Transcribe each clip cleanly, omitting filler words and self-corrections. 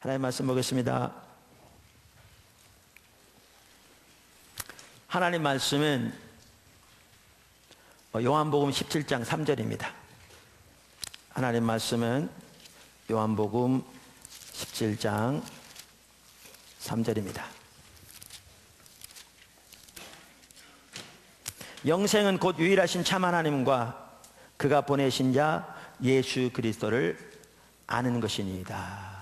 하나님의 말씀 보겠습니다. 하나님 말씀은 요한복음 17장 3절입니다. 하나님 말씀은 요한복음 17장 3절입니다. 영생은 곧 유일하신 참 하나님과 그가 보내신 자 예수 그리스도를 아는 것이니이다.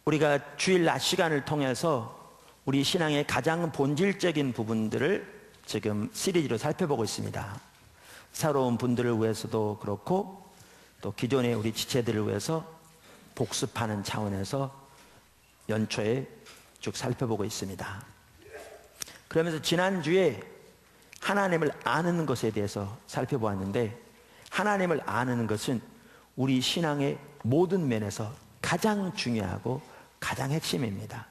우리가 주일 낮 시간을 통해서 우리 신앙의 가장 본질적인 부분들을 지금 시리즈로 살펴보고 있습니다. 새로운 분들을 위해서도 그렇고 또 기존의 우리 지체들을 위해서 복습하는 차원에서 연초에 쭉 살펴보고 있습니다. 그러면서 지난주에 하나님을 아는 것에 대해서 살펴보았는데, 하나님을 아는 것은 우리 신앙의 모든 면에서 가장 중요하고 가장 핵심입니다.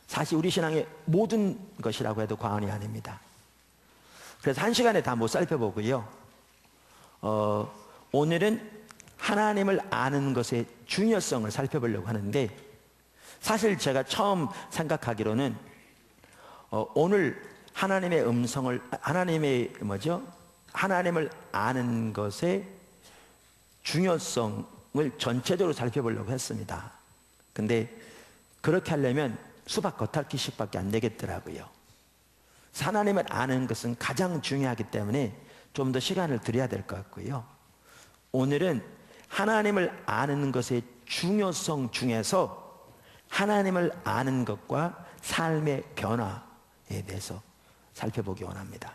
사실 우리 신앙의 모든 것이라고 해도 과언이 아닙니다. 그래서 한 시간에 다 못 살펴보고요. 오늘은 하나님을 아는 것의 중요성을 살펴보려고 하는데, 사실 제가 처음 생각하기로는 오늘 하나님의 음성을, 하나님을 아는 것의 중요성을 전체적으로 살펴보려고 했습니다. 근데 그렇게 하려면 수박 겉핥기식밖에 안 되겠더라고요. 하나님을 아는 것은 가장 중요하기 때문에 좀 더 시간을 드려야 될 것 같고요. 오늘은 하나님을 아는 것의 중요성 중에서 하나님을 아는 것과 삶의 변화에 대해서 살펴보기 원합니다.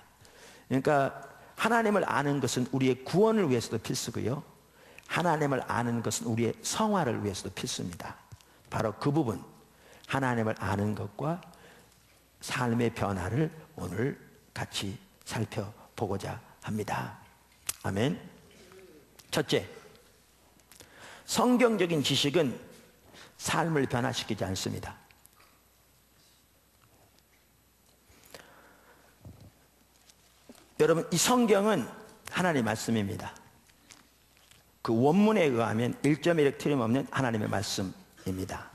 그러니까 하나님을 아는 것은 우리의 구원을 위해서도 필수고요, 하나님을 아는 것은 우리의 성화를 위해서도 필수입니다. 바로 그 부분, 하나님을 아는 것과 삶의 변화를 오늘 같이 살펴보고자 합니다. 아멘. 첫째, 성경적인 지식은 삶을 변화시키지 않습니다. 여러분, 이 성경은 하나님의 말씀입니다. 그 원문에 의하면 1.1획 틀림없는 하나님의 말씀입니다.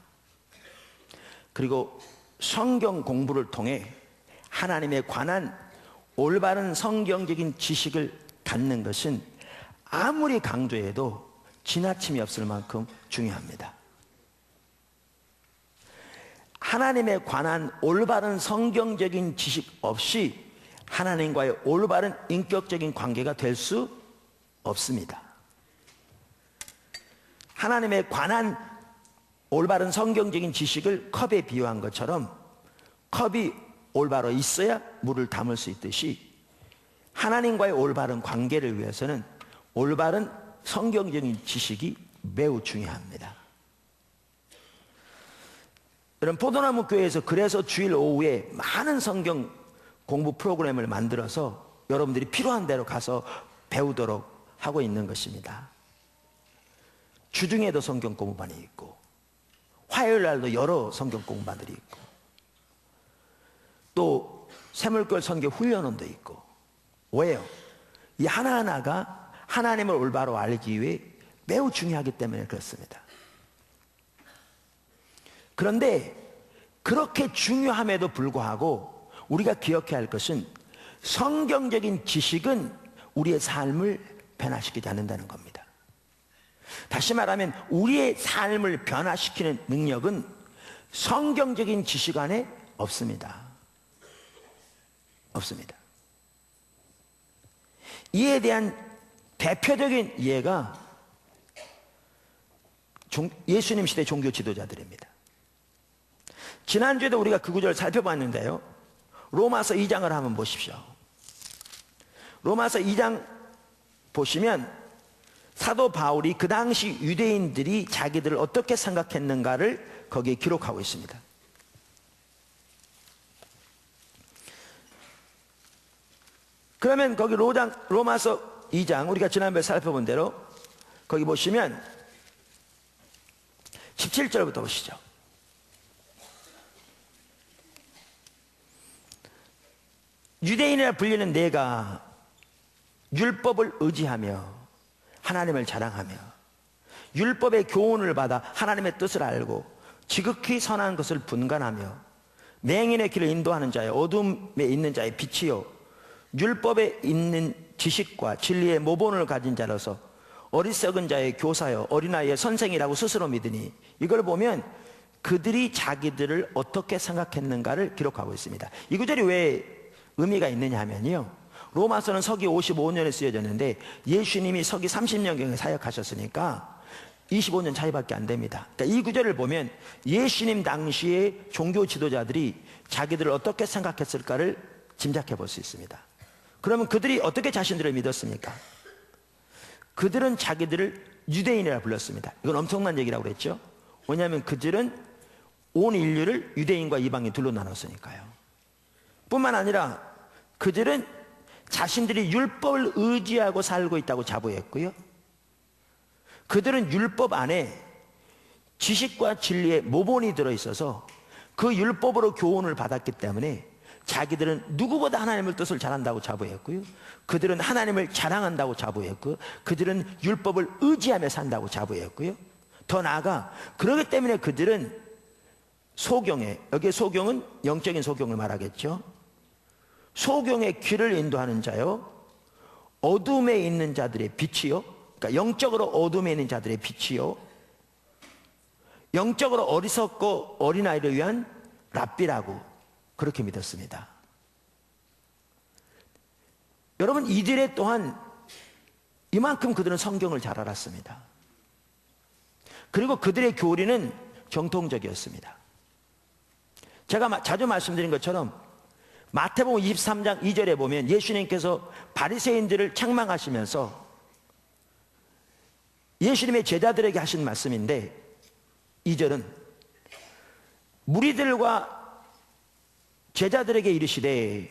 그리고 성경 공부를 통해 하나님에 관한 올바른 성경적인 지식을 갖는 것은 아무리 강조해도 지나침이 없을 만큼 중요합니다. 하나님에 관한 올바른 성경적인 지식 없이 하나님과의 올바른 인격적인 관계가 될 수 없습니다. 하나님에 관한 올바른 성경적인 지식을 컵에 비유한 것처럼, 컵이 올바로 있어야 물을 담을 수 있듯이 하나님과의 올바른 관계를 위해서는 올바른 성경적인 지식이 매우 중요합니다. 여러분, 포도나무 교회에서 그래서 주일 오후에 많은 성경 공부 프로그램을 만들어서 여러분들이 필요한 대로 가서 배우도록 하고 있는 것입니다. 주중에도 성경 공부반이 있고, 화요일 날도 여러 성경 공부반들이 있고, 또 새물결 선교 훈련원도 있고. 왜요? 이 하나하나가 하나님을 올바로 알기 위해 매우 중요하기 때문에 그렇습니다. 그런데 그렇게 중요함에도 불구하고 우리가 기억해야 할 것은 성경적인 지식은 우리의 삶을 변화시키지 않는다는 겁니다. 다시 말하면 우리의 삶을 변화시키는 능력은 성경적인 지식 안에 없습니다. 없습니다. 이에 대한 대표적인 예가 예수님 시대 종교 지도자들입니다. 지난주에도 우리가 그 구절을 살펴봤는데요, 로마서 2장을 한번 보십시오. 로마서 2장 보시면 사도 바울이 그 당시 유대인들이 자기들을 어떻게 생각했는가를 거기에 기록하고 있습니다. 그러면 거기 로마서 2장 우리가 지난번에 살펴본 대로 거기 보시면 17절부터 보시죠. 유대인이라 불리는 내가 율법을 의지하며 하나님을 자랑하며 율법의 교훈을 받아 하나님의 뜻을 알고 지극히 선한 것을 분간하며 맹인의 길을 인도하는 자여 어둠에 있는 자의 빛이요 율법에 있는 지식과 진리의 모본을 가진 자로서 어리석은 자의 교사여 어린아이의 선생이라고 스스로 믿으니 이걸 보면 그들이 자기들을 어떻게 생각했는가를 기록하고 있습니다. 이 구절이 왜 의미가 있느냐 하면요, 로마서는 서기 55년에 쓰여졌는데 예수님이 서기 30년경에 사역하셨으니까 25년 차이밖에 안 됩니다. 그러니까 이 구절을 보면 예수님 당시의 종교 지도자들이 자기들을 어떻게 생각했을까를 짐작해 볼 수 있습니다. 그러면 그들이 어떻게 자신들을 믿었습니까? 그들은 자기들을 유대인이라 불렀습니다. 이건 엄청난 얘기라고 그랬죠. 왜냐하면 그들은 온 인류를 유대인과 이방인 둘로 나눴으니까요. 뿐만 아니라 그들은 자신들이 율법을 의지하고 살고 있다고 자부했고요, 그들은 율법 안에 지식과 진리의 모본이 들어있어서 그 율법으로 교훈을 받았기 때문에 자기들은 누구보다 하나님의 뜻을 잘한다고 자부했고요, 그들은 하나님을 자랑한다고 자부했고요, 그들은 율법을 의지하며 산다고 자부했고요. 더 나아가 그렇기 때문에 그들은 소경에, 여기에 소경은 영적인 소경을 말하겠죠. 소경의 길을 인도하는 자요 어둠에 있는 자들의 빛이요, 그러니까 영적으로 어둠에 있는 자들의 빛이요 영적으로 어리석고 어린아이를 위한 랍비라고 그렇게 믿었습니다. 여러분, 이들의 또한 이만큼 그들은 성경을 잘 알았습니다. 그리고 그들의 교리는 정통적이었습니다. 제가 자주 말씀드린 것처럼 마태복음 23장 2절에 보면 예수님께서 바리새인들을 책망하시면서 예수님의 제자들에게 하신 말씀인데, 2절은 무리들과 제자들에게 이르시되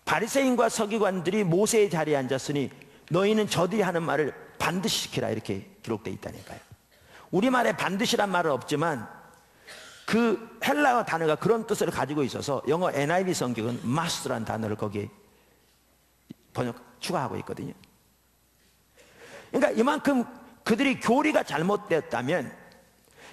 바리새인과 서기관들이 모세의 자리에 앉았으니 너희는 저들이 하는 말을 반드시 지키라, 이렇게 기록되어 있다니까요. 우리말에 반드시란 말은 없지만 그 헬라어 단어가 그런 뜻을 가지고 있어서 영어 NIV 성경은 must라는 단어를 거기에 추가하고 있거든요. 그러니까 이만큼 그들이 교리가 잘못되었다면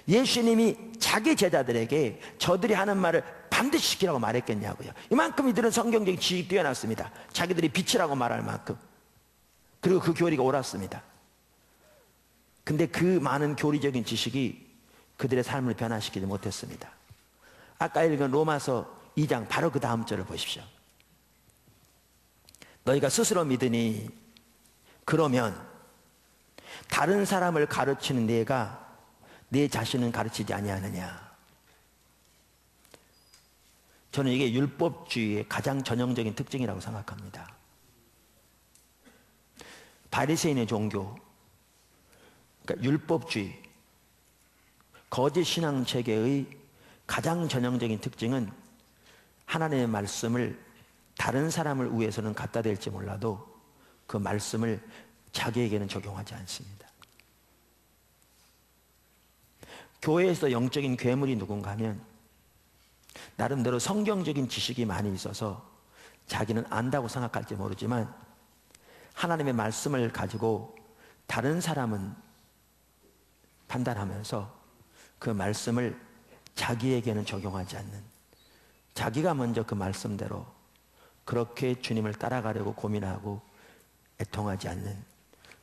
예수님이 자기 제자들에게 저들이 하는 말을 반드시 지키라고 말했겠냐고요. 이만큼 이들은 성경적인 지식이 뛰어났습니다. 자기들이 빛이라고 말할 만큼. 그리고 그 교리가 옳았습니다. 근데 그 많은 교리적인 지식이 그들의 삶을 변화시키지 못했습니다. 아까 읽은 로마서 2장 바로 그 다음 절을 보십시오. 너희가 스스로 믿으니 그러면 다른 사람을 가르치는 네가 네 자신은 가르치지 아니하느냐. 저는 이게 율법주의의 가장 전형적인 특징이라고 생각합니다. 바리새인의 종교, 그러니까 율법주의, 거짓 신앙 체계의 가장 전형적인 특징은 하나님의 말씀을 다른 사람을 위해서는 갖다 댈지 몰라도 그 말씀을 자기에게는 적용하지 않습니다. 교회에서 영적인 괴물이 누군가 하면 나름대로 성경적인 지식이 많이 있어서 자기는 안다고 생각할지 모르지만 하나님의 말씀을 가지고 다른 사람은 판단하면서 그 말씀을 자기에게는 적용하지 않는, 자기가 먼저 그 말씀대로 그렇게 주님을 따라가려고 고민하고 애통하지 않는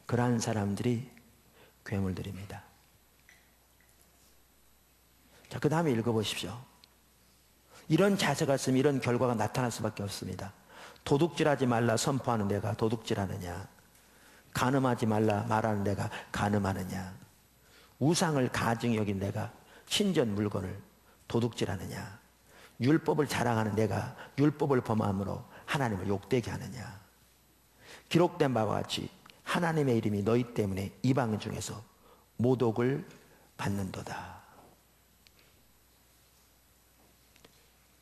그러한 사람들이 괴물들입니다. 자, 그 다음에 읽어보십시오. 이런 자세가 있으면 이런 결과가 나타날 수밖에 없습니다. 도둑질하지 말라 선포하는 내가 도둑질하느냐, 간음하지 말라 말하는 내가 간음하느냐, 우상을 가증히 여긴 내가 신전 물건을 도둑질하느냐, 율법을 자랑하는 내가 율법을 범함으로 하나님을 욕되게 하느냐. 기록된 바와 같이 하나님의 이름이 너희 때문에 이방 중에서 모독을 받는도다.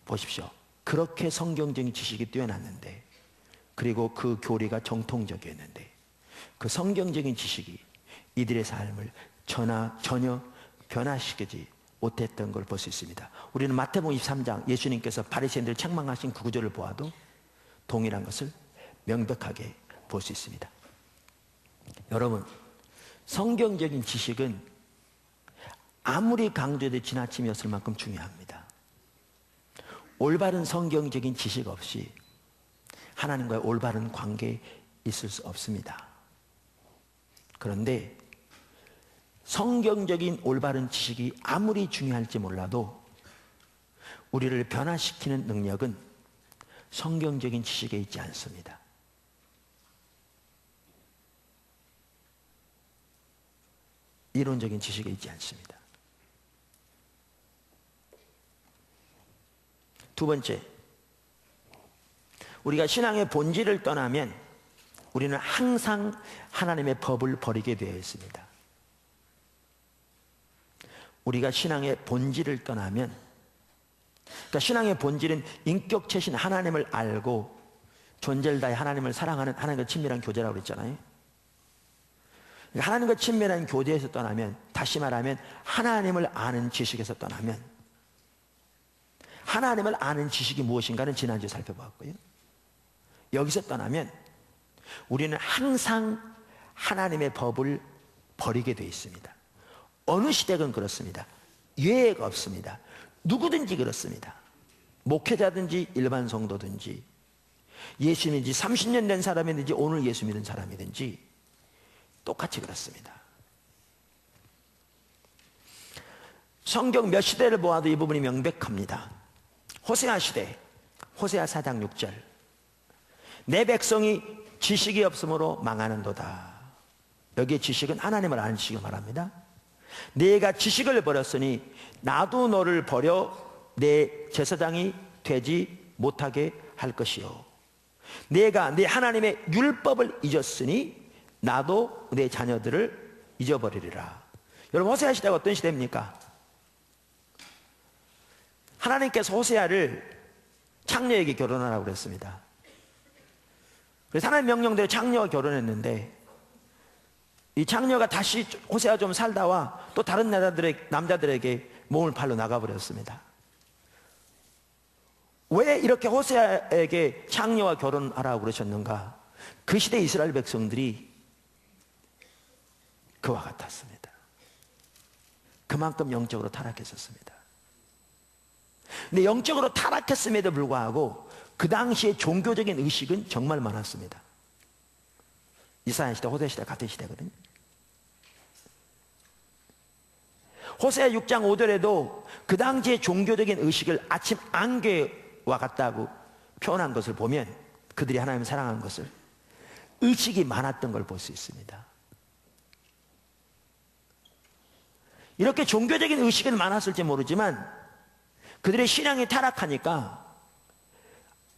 보십시오. 그렇게 성경적인 지식이 뛰어났는데 그리고 그 교리가 정통적이었는데 그 성경적인 지식이 이들의 삶을 전혀 변화시키지 못했던 걸 볼 수 있습니다. 우리는 마태복음 23장 예수님께서 바리새인들을 책망하신 그 구절을 보아도 동일한 것을 명백하게 볼 수 있습니다. 여러분, 성경적인 지식은 아무리 강조해도 지나침이었을 만큼 중요합니다. 올바른 성경적인 지식 없이 하나님과의 올바른 관계에 있을 수 없습니다. 그런데 성경적인 올바른 지식이 아무리 중요할지 몰라도 우리를 변화시키는 능력은 성경적인 지식에 있지 않습니다. 이론적인 지식에 있지 않습니다. 두 번째, 우리가 신앙의 본질을 떠나면 우리는 항상 하나님의 법을 버리게 되어 있습니다. 우리가 신앙의 본질을 떠나면, 그러니까 신앙의 본질은 인격체신 하나님을 알고 존재를 다해 하나님을 사랑하는 하나님과 친밀한 교제라고 그랬잖아요. 그러니까 하나님과 친밀한 교제에서 떠나면, 다시 말하면 하나님을 아는 지식에서 떠나면, 하나님을 아는 지식이 무엇인가는 지난주에 살펴보았고요. 여기서 떠나면 우리는 항상 하나님의 법을 버리게 되어 있습니다. 어느 시대건 그렇습니다. 예외가 없습니다. 누구든지 그렇습니다. 목회자든지 일반 성도든지 예수 믿은 지 30년 된 사람이든지 오늘 예수 믿은 사람이든지 똑같이 그렇습니다. 성경 몇 시대를 보아도 이 부분이 명백합니다. 호세아 시대, 호세아 4장 6절, 내 백성이 지식이 없으므로 망하는도다. 여기에 지식은 하나님을 아는 지식을 말합니다. 내가 지식을 버렸으니 나도 너를 버려 내 제사장이 되지 못하게 할 것이요, 내가 내 하나님의 율법을 잊었으니 나도 내 자녀들을 잊어버리리라. 여러분, 호세아 시대가 어떤 시대입니까? 하나님께서 호세아를 창녀에게 결혼하라고 그랬습니다. 그래서 하나님 명령대로 창녀와 결혼했는데 이 창녀가 다시 호세아 좀 살다와 또 다른 남자들에게 몸을 팔러 나가버렸습니다. 왜 이렇게 호세아에게 창녀와 결혼하라고 그러셨는가? 그 시대 이스라엘 백성들이 그와 같았습니다. 그만큼 영적으로 타락했었습니다. 근데 영적으로 타락했음에도 불구하고 그 당시에 종교적인 의식은 정말 많았습니다. 이사야 시대, 호세아 시대 같은 시대거든요. 호세아 6장 5절에도 그 당시의 종교적인 의식을 아침 안개와 같다고 표현한 것을 보면 그들이 하나님을 사랑하는 것을 의식이 많았던 걸 볼 수 있습니다. 이렇게 종교적인 의식은 많았을지 모르지만 그들의 신앙이 타락하니까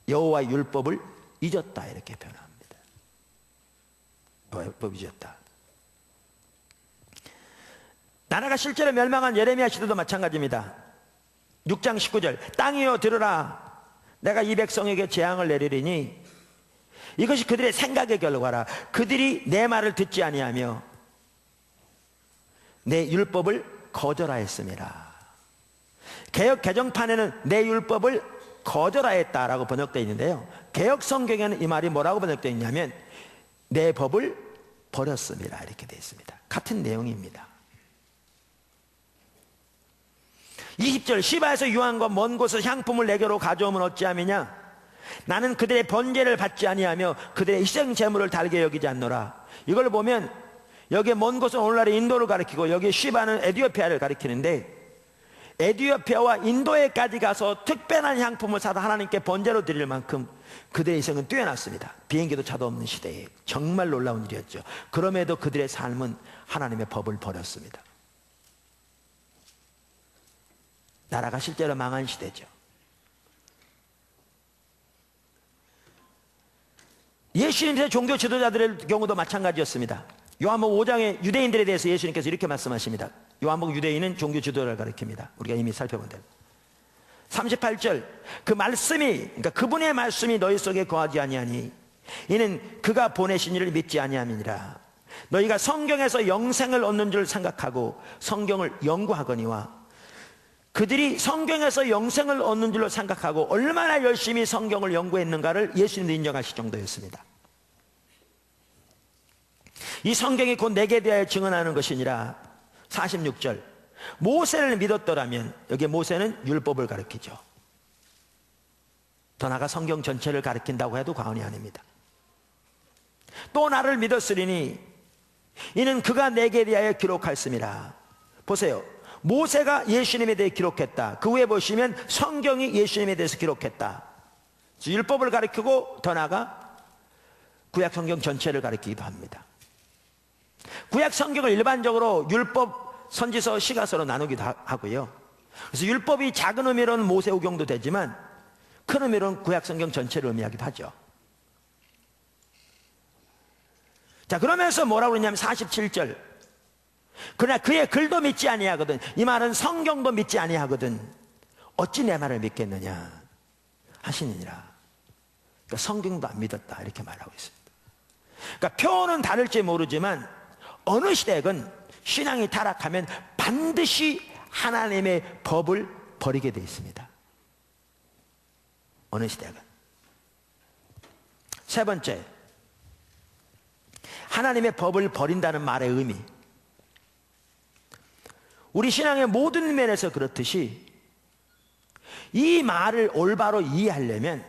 여호와의 율법을 잊었다, 이렇게 표현합니다. 여호와의 율법을 잊었다. 나라가 실제로 멸망한 예레미야 시대도 마찬가지입니다. 6장 19절, 땅이여 들으라, 내가 이 백성에게 재앙을 내리리니 이것이 그들의 생각의 결과라. 그들이 내 말을 듣지 아니하며 내 율법을 거절하였음이라. 개역 개정판에는 내 율법을 거절하였다라고 번역되어 있는데요, 개역 성경에는 이 말이 뭐라고 번역되어 있냐면 내 법을 버렸습니다, 이렇게 되어 있습니다. 같은 내용입니다. 20절, 시바에서 유한과 먼 곳에서 향품을 내게로 가져오면 어찌함이냐? 나는 그들의 번제를 받지 아니하며 그들의 희생 제물을 달게 여기지 않노라. 이걸 보면 여기에 먼 곳은 오늘날의 인도를 가리키고 여기에 시바는 에티오피아를 가리키는데, 에티오피아와 인도에까지 가서 특별한 향품을 사다 하나님께 번제로 드릴 만큼 그들의 희생은 뛰어났습니다. 비행기도 차도 없는 시대에 정말 놀라운 일이었죠. 그럼에도 그들의 삶은 하나님의 법을 버렸습니다. 나라가 실제로 망한 시대죠. 예수님의 종교 지도자들의 경우도 마찬가지였습니다. 요한복음 5장에 유대인들에 대해서 예수님께서 이렇게 말씀하십니다. 요한복음 유대인은 종교 지도자를 가리킵니다. 우리가 이미 살펴본 대로 38절, 그 말씀이, 그러니까 그분의 말씀이 너희 속에 거하지 아니하니 이는 그가 보내신 이를 믿지 아니함이니라. 너희가 성경에서 영생을 얻는 줄 생각하고 성경을 연구하거니와, 그들이 성경에서 영생을 얻는 줄로 생각하고 얼마나 열심히 성경을 연구했는가를 예수님도 인정하실 정도였습니다. 이 성경이 곧 내게 대하여 증언하는 것이니라. 46절, 모세를 믿었더라면, 여기 모세는 율법을 가리키죠. 더 나아가 성경 전체를 가리킨다고 해도 과언이 아닙니다. 또 나를 믿었으리니 이는 그가 내게 대하여 기록하였음이라. 보세요, 모세가 예수님에 대해 기록했다. 그 후에 보시면 성경이 예수님에 대해서 기록했다. 율법을 가리키고 더 나아가 구약 성경 전체를 가리키기도 합니다. 구약 성경을 일반적으로 율법, 선지서, 시가서로 나누기도 하고요. 그래서 율법이 작은 의미로는 모세오경도 되지만 큰 의미로는 구약 성경 전체를 의미하기도 하죠. 자, 그러면서 뭐라고 그러냐면 47절, 그러나 그의 글도 믿지 아니하거든. 이 말은 성경도 믿지 아니하거든. 어찌 내 말을 믿겠느냐 하시느니라. 그러니까 성경도 안 믿었다 이렇게 말하고 있습니다. 그러니까 표현은 다를지 모르지만 어느 시대건 신앙이 타락하면 반드시 하나님의 법을 버리게 되어 있습니다. 어느 시대건. 세 번째, 하나님의 법을 버린다는 말의 의미. 우리 신앙의 모든 면에서 그렇듯이 이 말을 올바로 이해하려면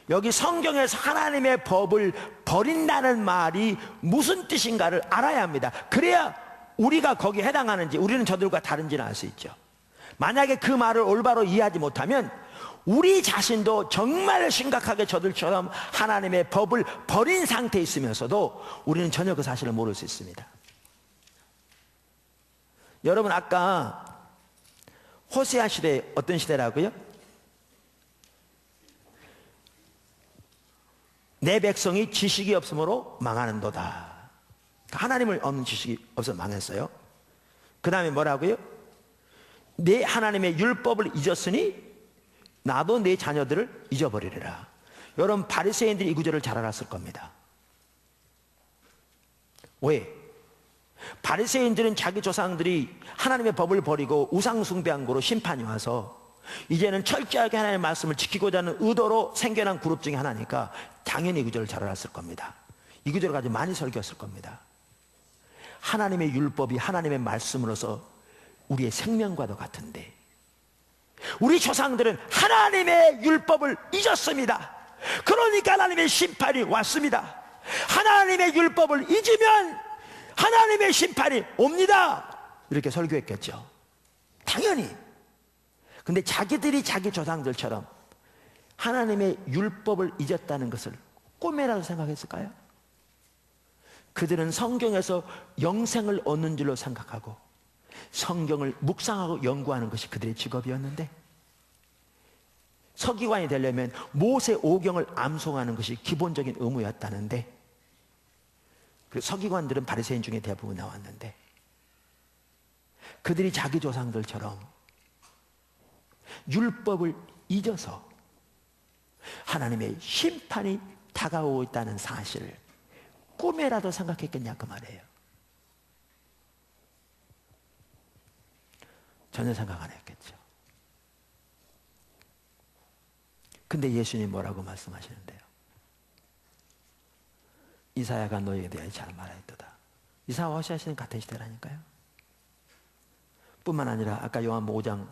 여기 성경에서 하나님의 법을 버린다는 말이 무슨 뜻인가를 알아야 합니다. 그래야 우리가 거기에 해당하는지, 우리는 저들과 다른지는 알 수 있죠. 만약에 그 말을 올바로 이해하지 못하면 우리 자신도 정말 심각하게 저들처럼 하나님의 법을 버린 상태에 있으면서도 우리는 전혀 그 사실을 모를 수 있습니다. 여러분, 아까 호세아 시대, 어떤 시대라고요? 내 백성이 지식이 없으므로 망하는도다. 하나님을 얻는 지식이 없어서 망했어요. 그 다음에 뭐라고요? 내 하나님의 율법을 잊었으니 나도 내 자녀들을 잊어버리리라. 여러분, 바리새인들이 이 구절을 잘 알았을 겁니다. 왜? 바리새인들은 자기 조상들이 하나님의 법을 버리고 우상 숭배한 거로 심판이 와서 이제는 철저하게 하나님의 말씀을 지키고자 하는 의도로 생겨난 그룹 중에 하나니까 당연히 이 구절을 잘 알았을 겁니다. 이 구절을 가지고 많이 설교했을 겁니다. 하나님의 율법이 하나님의 말씀으로서 우리의 생명과도 같은데 우리 조상들은 하나님의 율법을 잊었습니다. 그러니까 하나님의 심판이 왔습니다. 하나님의 율법을 잊으면 하나님의 심판이 옵니다. 이렇게 설교했겠죠. 당연히. 근데 자기들이 자기 조상들처럼 하나님의 율법을 잊었다는 것을 꿈이라고 생각했을까요? 그들은 성경에서 영생을 얻는 줄로 생각하고 성경을 묵상하고 연구하는 것이 그들의 직업이었는데, 서기관이 되려면 모세 오경을 암송하는 것이 기본적인 의무였다는데, 그 서기관들은 바리새인 중에 대부분 나왔는데 그들이 자기 조상들처럼 율법을 잊어서 하나님의 심판이 다가오고 있다는 사실을 꿈에라도 생각했겠냐 그 말이에요. 전혀 생각 안 했겠죠. 근데 예수님 뭐라고 말씀하시는데요? 이사야가 너희에 대하여 잘 말하였도다. 이사야와 호세아는 같은 시대라니까요. 뿐만 아니라 아까 요한복음 5장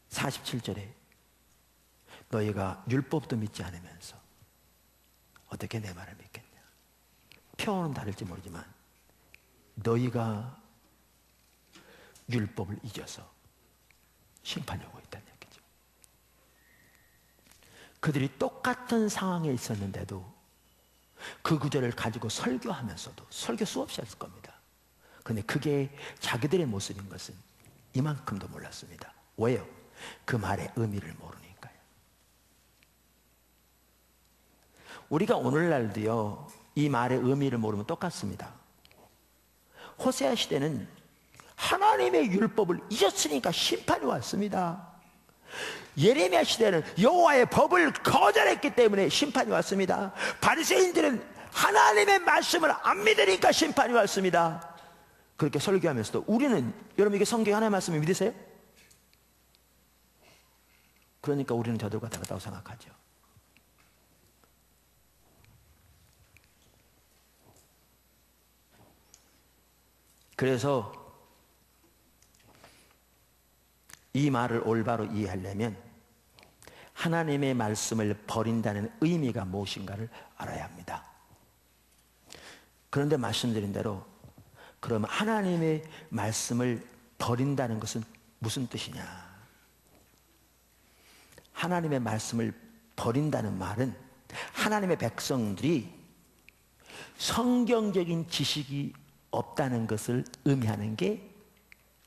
47절에 너희가 율법도 믿지 않으면서 어떻게 내 말을 믿겠냐. 표현은 다를지 모르지만 너희가 율법을 잊어서 심판이 오고 있다는 얘기죠. 그들이 똑같은 상황에 있었는데도 그 구절을 가지고 설교하면서도 설교 수없이 했을 겁니다. 그런데 그게 자기들의 모습인 것은 이만큼도 몰랐습니다. 왜요? 그 말의 의미를 모르니까요. 우리가 오늘날도요, 이 말의 의미를 모르면 똑같습니다. 호세아 시대는 하나님의 율법을 잊었으니까 심판이 왔습니다. 예레미야 시대는 여호와의 법을 거절했기 때문에 심판이 왔습니다. 바리새인들은 하나님의 말씀을 안 믿으니까 심판이 왔습니다. 그렇게 설교하면서도 우리는, 여러분 이게 성경 하나님의 말씀을 믿으세요? 그러니까 우리는 저들과 다르다고 생각하죠. 그래서 이 말을 올바로 이해하려면 하나님의 말씀을 버린다는 의미가 무엇인가를 알아야 합니다. 그런데 말씀드린 대로 그러면 하나님의 말씀을 버린다는 것은 무슨 뜻이냐? 하나님의 말씀을 버린다는 말은 하나님의 백성들이 성경적인 지식이 없다는 것을 의미하는 게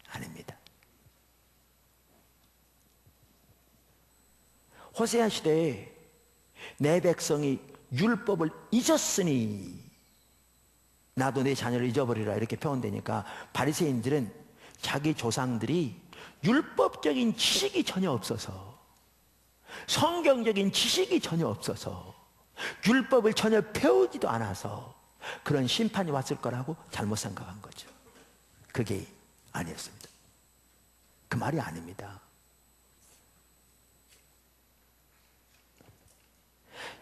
아닙니다. 호세아 시대에 내 백성이 율법을 잊었으니 나도 내 자녀를 잊어버리라 이렇게 표현되니까 바리새인들은 자기 조상들이 율법적인 지식이 전혀 없어서, 성경적인 지식이 전혀 없어서, 율법을 전혀 배우지도 않아서 그런 심판이 왔을 거라고 잘못 생각한 거죠. 그게 아니었습니다. 그 말이 아닙니다.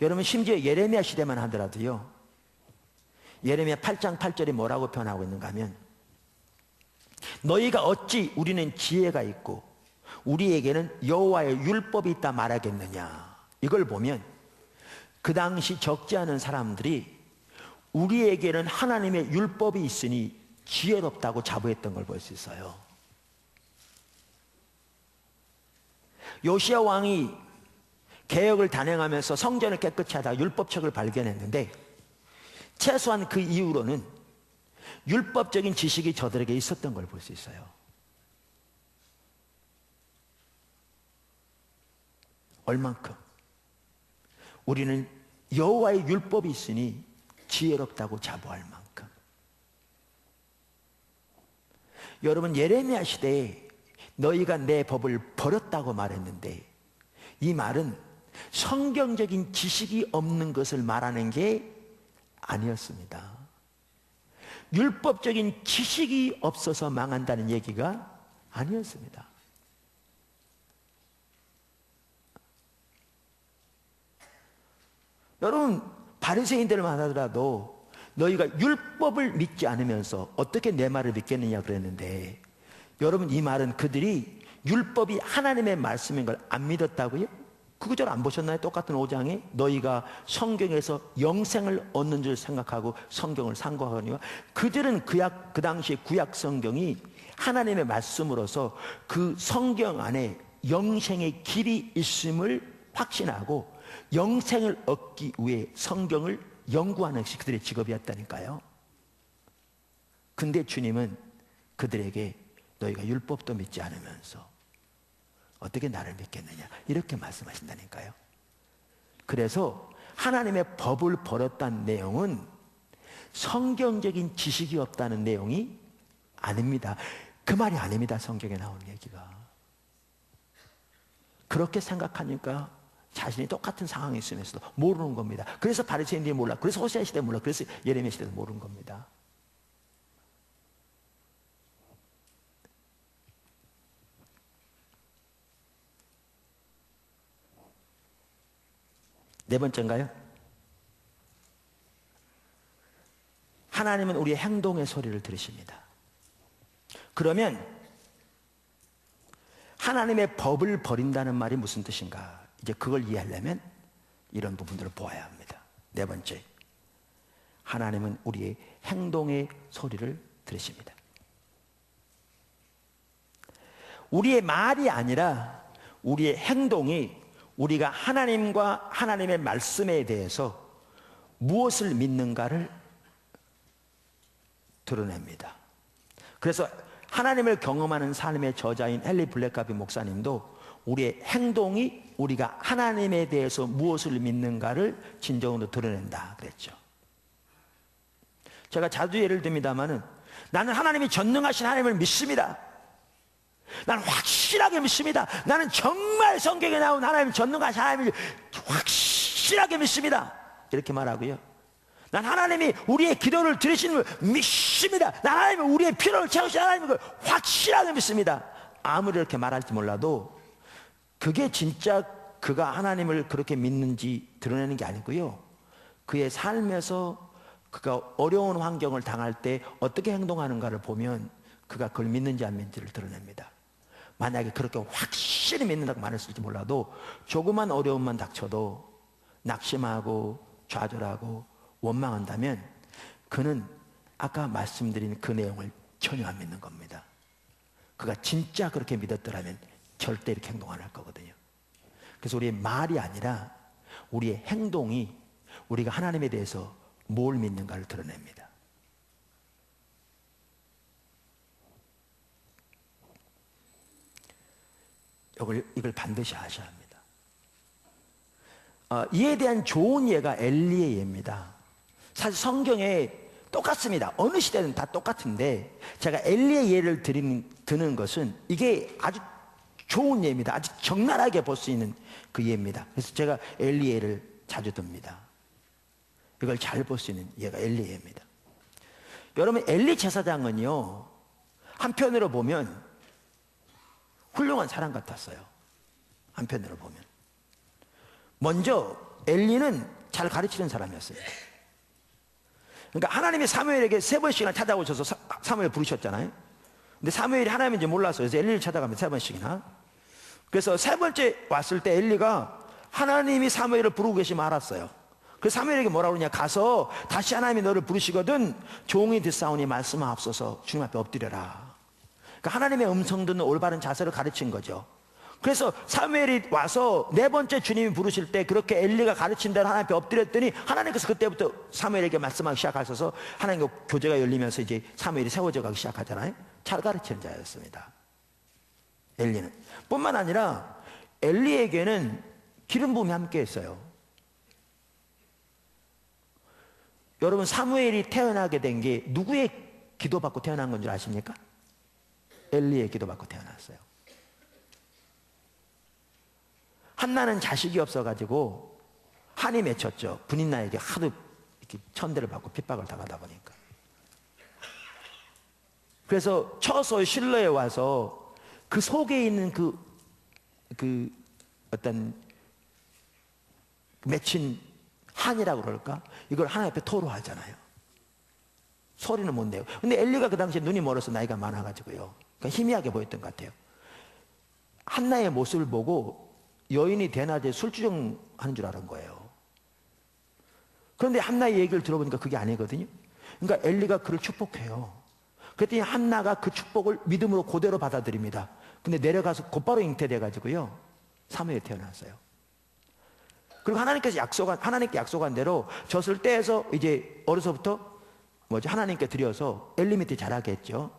여러분 심지어 예레미야 시대만 하더라도요, 예레미야 8장 8절이 뭐라고 표현하고 있는가 하면, 너희가 어찌 우리는 지혜가 있고 우리에게는 여호와의 율법이 있다 말하겠느냐. 이걸 보면 그 당시 적지 않은 사람들이 우리에게는 하나님의 율법이 있으니 지혜롭다고 자부했던 걸 볼 수 있어요. 요시야 왕이 개혁을 단행하면서 성전을 깨끗이 하다가 율법책을 발견했는데 최소한 그 이후로는 율법적인 지식이 저들에게 있었던 걸 볼 수 있어요. 얼만큼? 우리는 여호와의 율법이 있으니 지혜롭다고 자부할 만큼. 여러분 예레미야 시대에 너희가 내 법을 버렸다고 말했는데 이 말은 성경적인 지식이 없는 것을 말하는 게 아니었습니다. 율법적인 지식이 없어서 망한다는 얘기가 아니었습니다. 여러분 바리새인들만 하더라도 너희가 율법을 믿지 않으면서 어떻게 내 말을 믿겠느냐 그랬는데, 여러분 이 말은 그들이 율법이 하나님의 말씀인 걸 안 믿었다고요? 그 구절 안 보셨나요? 똑같은 5장에 너희가 성경에서 영생을 얻는 줄 생각하고 성경을 상고하거니와, 그들은 그 당시 구약 성경이 하나님의 말씀으로서 그 성경 안에 영생의 길이 있음을 확신하고 영생을 얻기 위해 성경을 연구하는 것이 그들의 직업이었다니까요. 근데 주님은 그들에게 너희가 율법도 믿지 않으면서 어떻게 나를 믿겠느냐 이렇게 말씀하신다니까요. 그래서 하나님의 법을 버렸다는 내용은 성경적인 지식이 없다는 내용이 아닙니다. 그 말이 아닙니다. 성경에 나오는 얘기가. 그렇게 생각하니까 자신이 똑같은 상황에 있으면서도 모르는 겁니다. 그래서 바리새인들이 몰라, 그래서 호세아 시대 몰라, 그래서 예레미야 시대도 모르는 겁니다. 네 번째인가요? 하나님은 우리의 행동의 소리를 들으십니다. 그러면 하나님의 법을 버린다는 말이 무슨 뜻인가? 이제 그걸 이해하려면 이런 부분들을 보아야 합니다. 네 번째, 하나님은 우리의 행동의 소리를 들으십니다. 우리의 말이 아니라 우리의 행동이 우리가 하나님과 하나님의 말씀에 대해서 무엇을 믿는가를 드러냅니다. 그래서 하나님을 경험하는 삶의 저자인 헨리 블랙카비 목사님도 우리의 행동이 우리가 하나님에 대해서 무엇을 믿는가를 진정으로 드러낸다 그랬죠. 제가 자주 예를 듭니다마는 나는 하나님이 전능하신 하나님을 믿습니다. 나는 확실하게 믿습니다. 나는 정말 성경에 나온 하나님 전능하신 하나님을 확실하게 믿습니다. 이렇게 말하고요. 난 하나님이 우리의 기도를 들으시는 걸 믿습니다. 난 하나님이 우리의 필요를 채우시는 하나님을 확실하게 믿습니다. 아무리 이렇게 말할지 몰라도 그게 진짜 그가 하나님을 그렇게 믿는지 드러내는 게 아니고요. 그의 삶에서 그가 어려운 환경을 당할 때 어떻게 행동하는가를 보면 그가 그걸 믿는지 안 믿는지를 드러냅니다. 만약에 그렇게 확실히 믿는다고 말했을지 몰라도 조그만 어려움만 닥쳐도 낙심하고 좌절하고 원망한다면 그는 아까 말씀드린 그 내용을 전혀 안 믿는 겁니다. 그가 진짜 그렇게 믿었더라면 절대 이렇게 행동 안 할 거거든요. 그래서 우리의 말이 아니라 우리의 행동이 우리가 하나님에 대해서 뭘 믿는가를 드러냅니다. 이걸 반드시 아셔야 합니다. 이에 대한 좋은 예가 엘리의 예입니다. 사실 성경에 똑같습니다. 어느 시대든 다 똑같은데 제가 엘리의 예를 드는 것은 이게 아주 좋은 예입니다. 아주 적나라하게 볼 수 있는 그 예입니다. 그래서 제가 엘리 예를 자주 듭니다. 이걸 잘 볼 수 있는 예가 엘리 예입니다. 여러분, 엘리 제사장은요, 한편으로 보면 훌륭한 사람 같았어요. 한편으로 보면. 먼저 엘리는 잘 가르치는 사람이었어요. 그러니까 하나님이 사무엘에게 3번씩이나 찾아오셔서 사무엘 부르셨잖아요. 근데 사무엘이 하나님인지 몰라서 그래서 엘리를 찾아가면 3번씩이나. 그래서 3번째 왔을 때 엘리가 하나님이 사무엘을 부르고 계시면 알았어요. 그래서 사무엘에게 뭐라고 그러냐, 가서 다시 하나님이 너를 부르시거든 종이 듣사오니 말씀하옵소서, 주님 앞에 엎드려라. 그러니까 하나님의 음성 듣는 올바른 자세를 가르친 거죠. 그래서 사무엘이 와서 4번째 주님이 부르실 때 그렇게 엘리가 가르친 대로 하나님 앞에 엎드렸더니 하나님께서 그때부터 사무엘에게 말씀하기 시작하셔서 하나님과 교제가 열리면서 이제 사무엘이 세워져 가기 시작하잖아요. 잘 가르치는 자였습니다. 엘리는. 뿐만 아니라 엘리에게는 기름 부음이 함께 했어요. 여러분, 사무엘이 태어나게 된 게 누구의 기도받고 태어난 건 줄 아십니까? 엘리의 기도받고 태어났어요. 한나는 자식이 없어가지고 한이 맺혔죠. 분인나에게 하도 이렇게 천대를 받고 핍박을 당하다 보니까. 그래서 처소 실로에 와서 그 속에 있는 그 어떤 맺힌 한이라고 그럴까? 이걸 하나님 앞에 토로하잖아요. 소리는 못 내요. 근데 엘리가 그 당시에 눈이 멀어서 나이가 많아가지고요. 그러니까 희미하게 보였던 것 같아요. 한나의 모습을 보고 여인이 대낮에 술주정하는 줄 알은 거예요. 그런데 한나의 얘기를 들어보니까 그게 아니거든요. 그러니까 엘리가 그를 축복해요. 그랬더니 한나가 그 축복을 믿음으로 그대로 받아들입니다. 근데 내려가서 곧바로 잉태돼가지고요, 사무엘이 태어났어요. 그리고 하나님께 약속한 대로 젖을 떼서 이제 어려서부터 하나님께 드려서 엘리 밑에 자라게 했죠.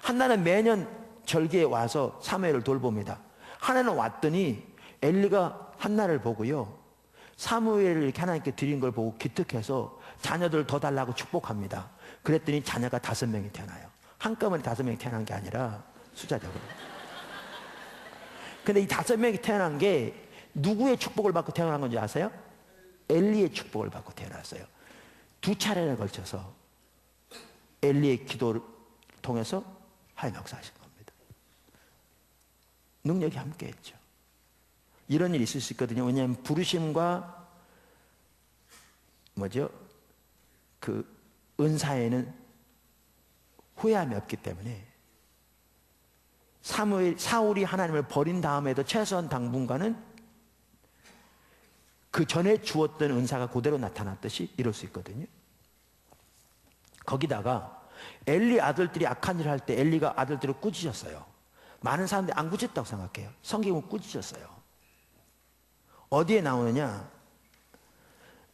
한나는 매년 절기에 와서 사무엘을 돌봅니다. 한나는 왔더니 엘리가 한나를 보고요, 사무엘을 이렇게 하나님께 드린 걸 보고 기특해서 자녀들 더 달라고 축복합니다. 그랬더니 자녀가 5명이 태어나요. 한꺼번에 5명이 태어난 게 아니라 숫자적으로. 근데 이 5명이 태어난 게 누구의 축복을 받고 태어난 건지 아세요? 엘리의 축복을 받고 태어났어요. 2차례에 걸쳐서 엘리의 기도를 통해서 하나님 역사하신 겁니다. 능력이 함께했죠. 이런 일이 있을 수 있거든요. 왜냐하면 부르심과 그 은사에는 후회함이 없기 때문에 사울이 하나님을 버린 다음에도 최소한 당분간은 그 전에 주었던 은사가 그대로 나타났듯이 이럴 수 있거든요. 거기다가 엘리 아들들이 악한 일을 할 때 엘리가 아들들을 꾸짖었어요. 많은 사람들이 안 꾸짖었다고 생각해요. 성경은 꾸짖었어요. 어디에 나오느냐?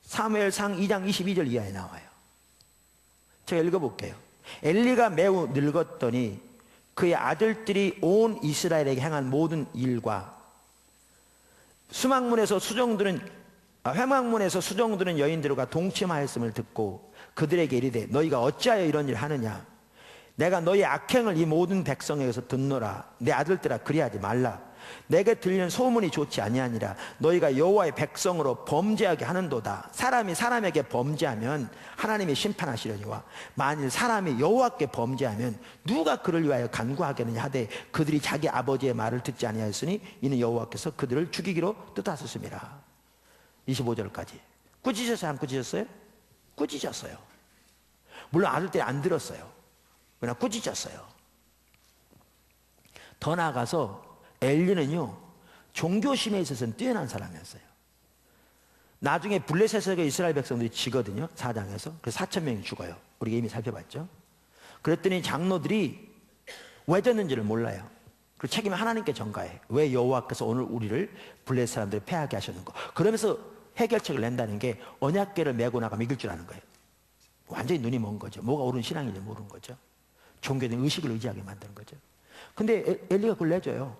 사무엘상 2장 22절 이하에 나와요. 제가 읽어볼게요. 엘리가 매우 늙었더니 그의 아들들이 온 이스라엘에게 행한 모든 일과 회막문에서 수종드는 여인들과 동침하였음을 듣고 그들에게 이르되 너희가 어찌하여 이런 일을 하느냐? 내가 너희 악행을 이 모든 백성에게서 듣노라. 내 아들들아 그리하지 말라. 내게 들리는 소문이 좋지 아니하니라. 너희가 여호와의 백성으로 범죄하게 하는도다. 사람이 사람에게 범죄하면 하나님이 심판하시려니와 만일 사람이 여호와께 범죄하면 누가 그를 위하여 간구하겠느냐 하되 그들이 자기 아버지의 말을 듣지 아니하였으니 이는 여호와께서 그들을 죽이기로 뜻하셨음이라. 25절까지. 꾸짖으셨어요? 안 꾸짖었어요? 꾸짖었어요. 물론 아들들이 안 들었어요. 그러나 꾸짖었어요. 더 나아가서 엘리는요, 종교심에 있어서는 뛰어난 사람이었어요. 나중에 블레셋에게 이스라엘 백성들이 지거든요, 4장에서. 그래서 4,000명이 죽어요. 우리가 이미 살펴봤죠. 그랬더니 장로들이 왜 졌는지를 몰라요. 그 책임을 하나님께 전가해. 왜 여호와께서 오늘 우리를 블레셋 사람들을 패하게 하셨는가. 그러면서 해결책을 낸다는 게 언약궤를 메고 나가면 이길 줄 아는 거예요. 완전히 눈이 먼 거죠. 뭐가 옳은 신앙인지 모르는 거죠. 종교적인 의식을 의지하게 만드는 거죠. 근데 엘리가 그걸 내줘요.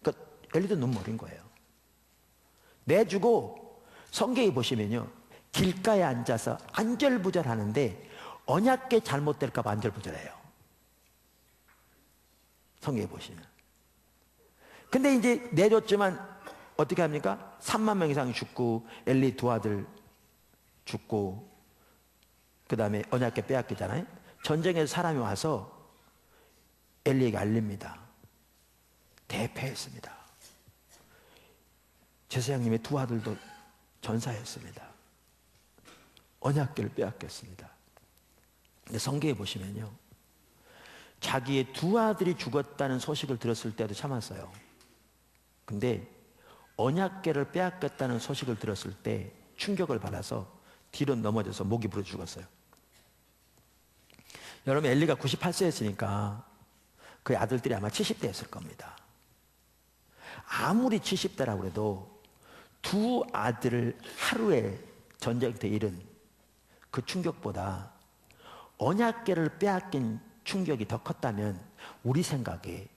그러니까 엘리도 눈물인 거예요. 내주고 성경에 보시면요, 길가에 앉아서 안절부절하는데 언약궤 잘못될까 봐 안절부절해요. 성경에 보시면. 근데 이제 내줬지만 어떻게 합니까? 3만 명 이상이 죽고 엘리 두 아들 죽고 그 다음에 언약궤 빼앗기잖아요. 전쟁에서 사람이 와서 엘리에게 알립니다. 대패했습니다. 제사장님의 두 아들도 전사했습니다. 언약궤를 빼앗겼습니다. 근데 성경에 보시면요, 자기의 두 아들이 죽었다는 소식을 들었을 때도 참았어요. 근데 언약궤를 빼앗겼다는 소식을 들었을 때 충격을 받아서 뒤로 넘어져서 목이 부러 죽었어요. 여러분, 엘리가 98세였으니까 그의 아들들이 아마 70대였을 겁니다. 아무리 70대라고 해도 두 아들을 하루에 전쟁터 잃은 그 충격보다 언약궤를 빼앗긴 충격이 더 컸다면 우리 생각에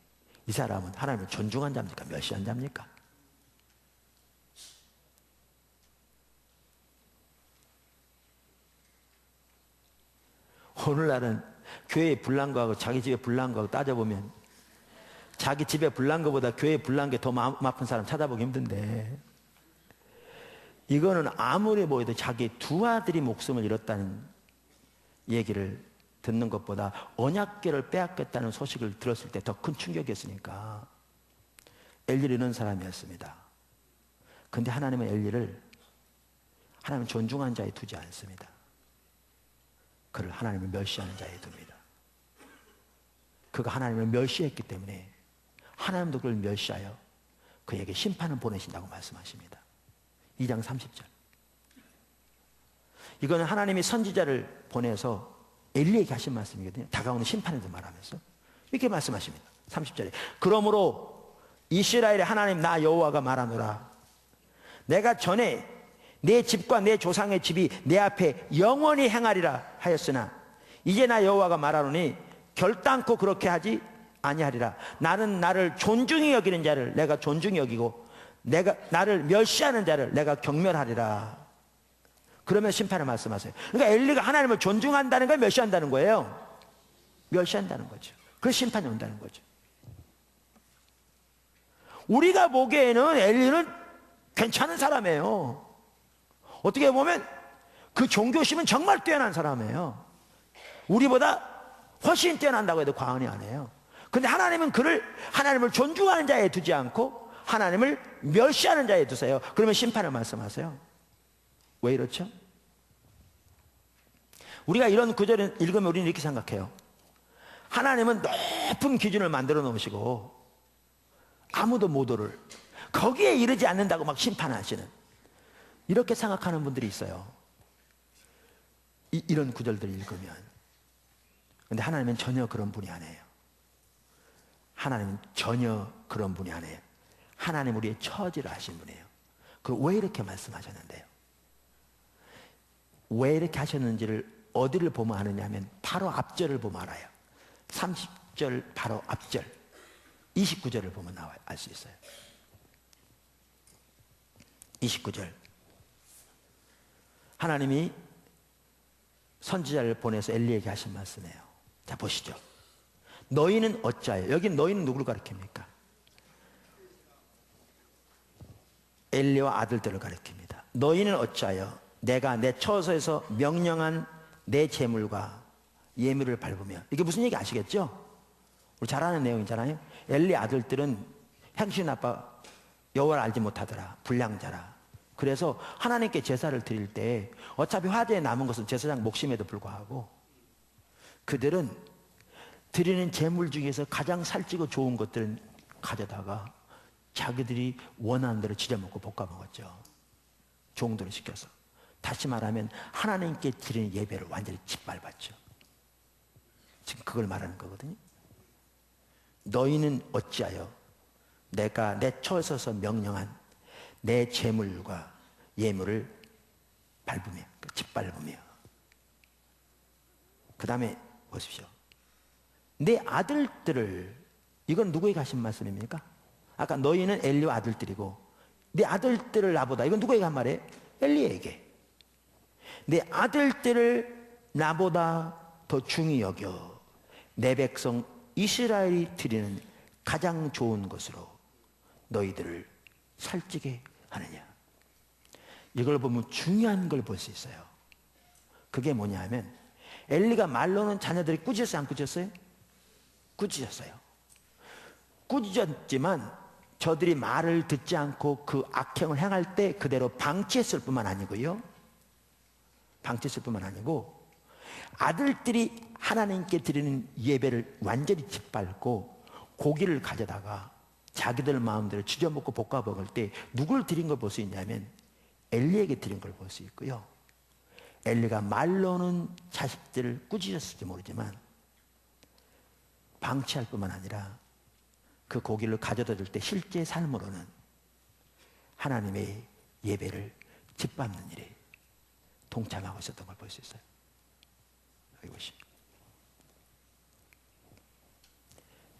이 사람은 하나님을 존중한 자입니까? 멸시한 자입니까? 오늘날은 교회에 불난 거하고 자기 집에 불난 거하고 따져보면 자기 집에 불난 거보다 교회에 불난 게 더 마음 아픈 사람 찾아보기 힘든데, 이거는 아무리 보여도 자기 두 아들이 목숨을 잃었다는 얘기를 듣는 것보다 언약궤를 빼앗겼다는 소식을 들었을 때 더 큰 충격이었으니까 엘리를 이런 사람이었습니다. 근데 하나님은 엘리를 하나님 존중한 자에 두지 않습니다. 그를 하나님을 멸시하는 자에 둡니다. 그가 하나님을 멸시했기 때문에 하나님도 그를 멸시하여 그에게 심판을 보내신다고 말씀하십니다. 2장 30절. 이거는 하나님이 선지자를 보내서 엘리에게 하신 말씀이거든요. 다가오는 심판에 대해서 말하면서 이렇게 말씀하십니다. 30절에 그러므로 이스라엘의 하나님 나 여호와가 말하노라. 내가 전에 내 집과 내 조상의 집이 내 앞에 영원히 행하리라 하였으나 이제 나 여호와가 말하노니 결단코 그렇게 하지 아니하리라. 나는 나를 존중히 여기는 자를 내가 존중히 여기고 내가 나를 멸시하는 자를 내가 경멸하리라. 그러면 심판을 말씀하세요. 그러니까 엘리가 하나님을 존중한다는 걸 멸시한다는 거예요. 멸시한다는 거죠. 그 심판이 온다는 거죠. 우리가 보기에는 엘리는 괜찮은 사람이에요. 어떻게 보면 그 종교심은 정말 뛰어난 사람이에요. 우리보다 훨씬 뛰어난다고 해도 과언이 아니에요. 근데 하나님은 그를 하나님을 존중하는 자에 두지 않고 하나님을 멸시하는 자에 두세요. 그러면 심판을 말씀하세요. 왜 이렇죠? 우리가 이런 구절을 읽으면 우리는 이렇게 생각해요. 하나님은 높은 기준을 만들어 놓으시고 아무도 못 오를 거기에 이르지 않는다고 막 심판하시는, 이렇게 생각하는 분들이 있어요. 이런 구절들을 읽으면. 근데 하나님은 전혀 그런 분이 아니에요. 하나님은 전혀 그런 분이 아니에요. 하나님 우리의 처지를 아신 분이에요. 그럼 왜 이렇게 말씀하셨는데요? 왜 이렇게 하셨는지를 어디를 보면 아느냐면 바로 앞절을 보면 알아요. 30절 바로 앞절 29절을 보면 나와요. 알 수 있어요. 29절 하나님이 선지자를 보내서 엘리에게 하신 말씀이에요. 자 보시죠. 너희는 어찌하여, 여기 너희는 누구를 가리킵니까? 엘리와 아들들을 가리킵니다. 너희는 어찌하여 내가 내 처소에서 명령한 내 재물과 예물을 밟으며, 이게 무슨 얘기 아시겠죠? 우리 잘 아는 내용이잖아요. 엘리 아들들은 행실이 나빠 여호와를 알지 못하더라, 불량자라. 그래서 하나님께 제사를 드릴 때 어차피 화제에 남은 것은 제사장 목심에도 불구하고 그들은 드리는 제물 중에서 가장 살찌고 좋은 것들은 가져다가 자기들이 원하는 대로 지져먹고 볶아먹었죠. 종들을 시켜서. 다시 말하면 하나님께 드리는 예배를 완전히 짓밟았죠. 지금 그걸 말하는 거거든요. 너희는 어찌하여 내가 내 처소에서 명령한 내 재물과 예물을 밟으며, 짓밟으며. 그 다음에 보십시오. 내 아들들을, 이건 누구에게 하신 말씀입니까? 아까 너희는 엘리와 아들들이고 내 아들들을 나보다, 이건 누구에게 한 말이에요? 엘리에게. 내 아들들을 나보다 더 중히 여겨 내 백성 이스라엘이 드리는 가장 좋은 것으로 너희들을 살찌게 하느냐. 이걸 보면 중요한 걸 볼 수 있어요. 그게 뭐냐 하면 엘리가 말로는 자녀들이 꾸짖었어요, 안 꾸짖었어요? 꾸짖었어요. 꾸짖었지만 저들이 말을 듣지 않고 그 악행을 행할 때 그대로 방치했을 뿐만 아니고요. 방치했을 뿐만 아니고 아들들이 하나님께 드리는 예배를 완전히 짓밟고 고기를 가져다가 자기들 마음대로 지져먹고 볶아 먹을 때 누굴 드린 걸 볼 수 있냐면 엘리에게 드린 걸 볼 수 있고요. 엘리가 말로는 자식들을 꾸짖었을지 모르지만 방치할 뿐만 아니라 그 고기를 가져다 줄 때 실제 삶으로는 하나님의 예배를 짓밟는 일에 동참하고 있었던 걸 볼 수 있어요. 여기 보십시오.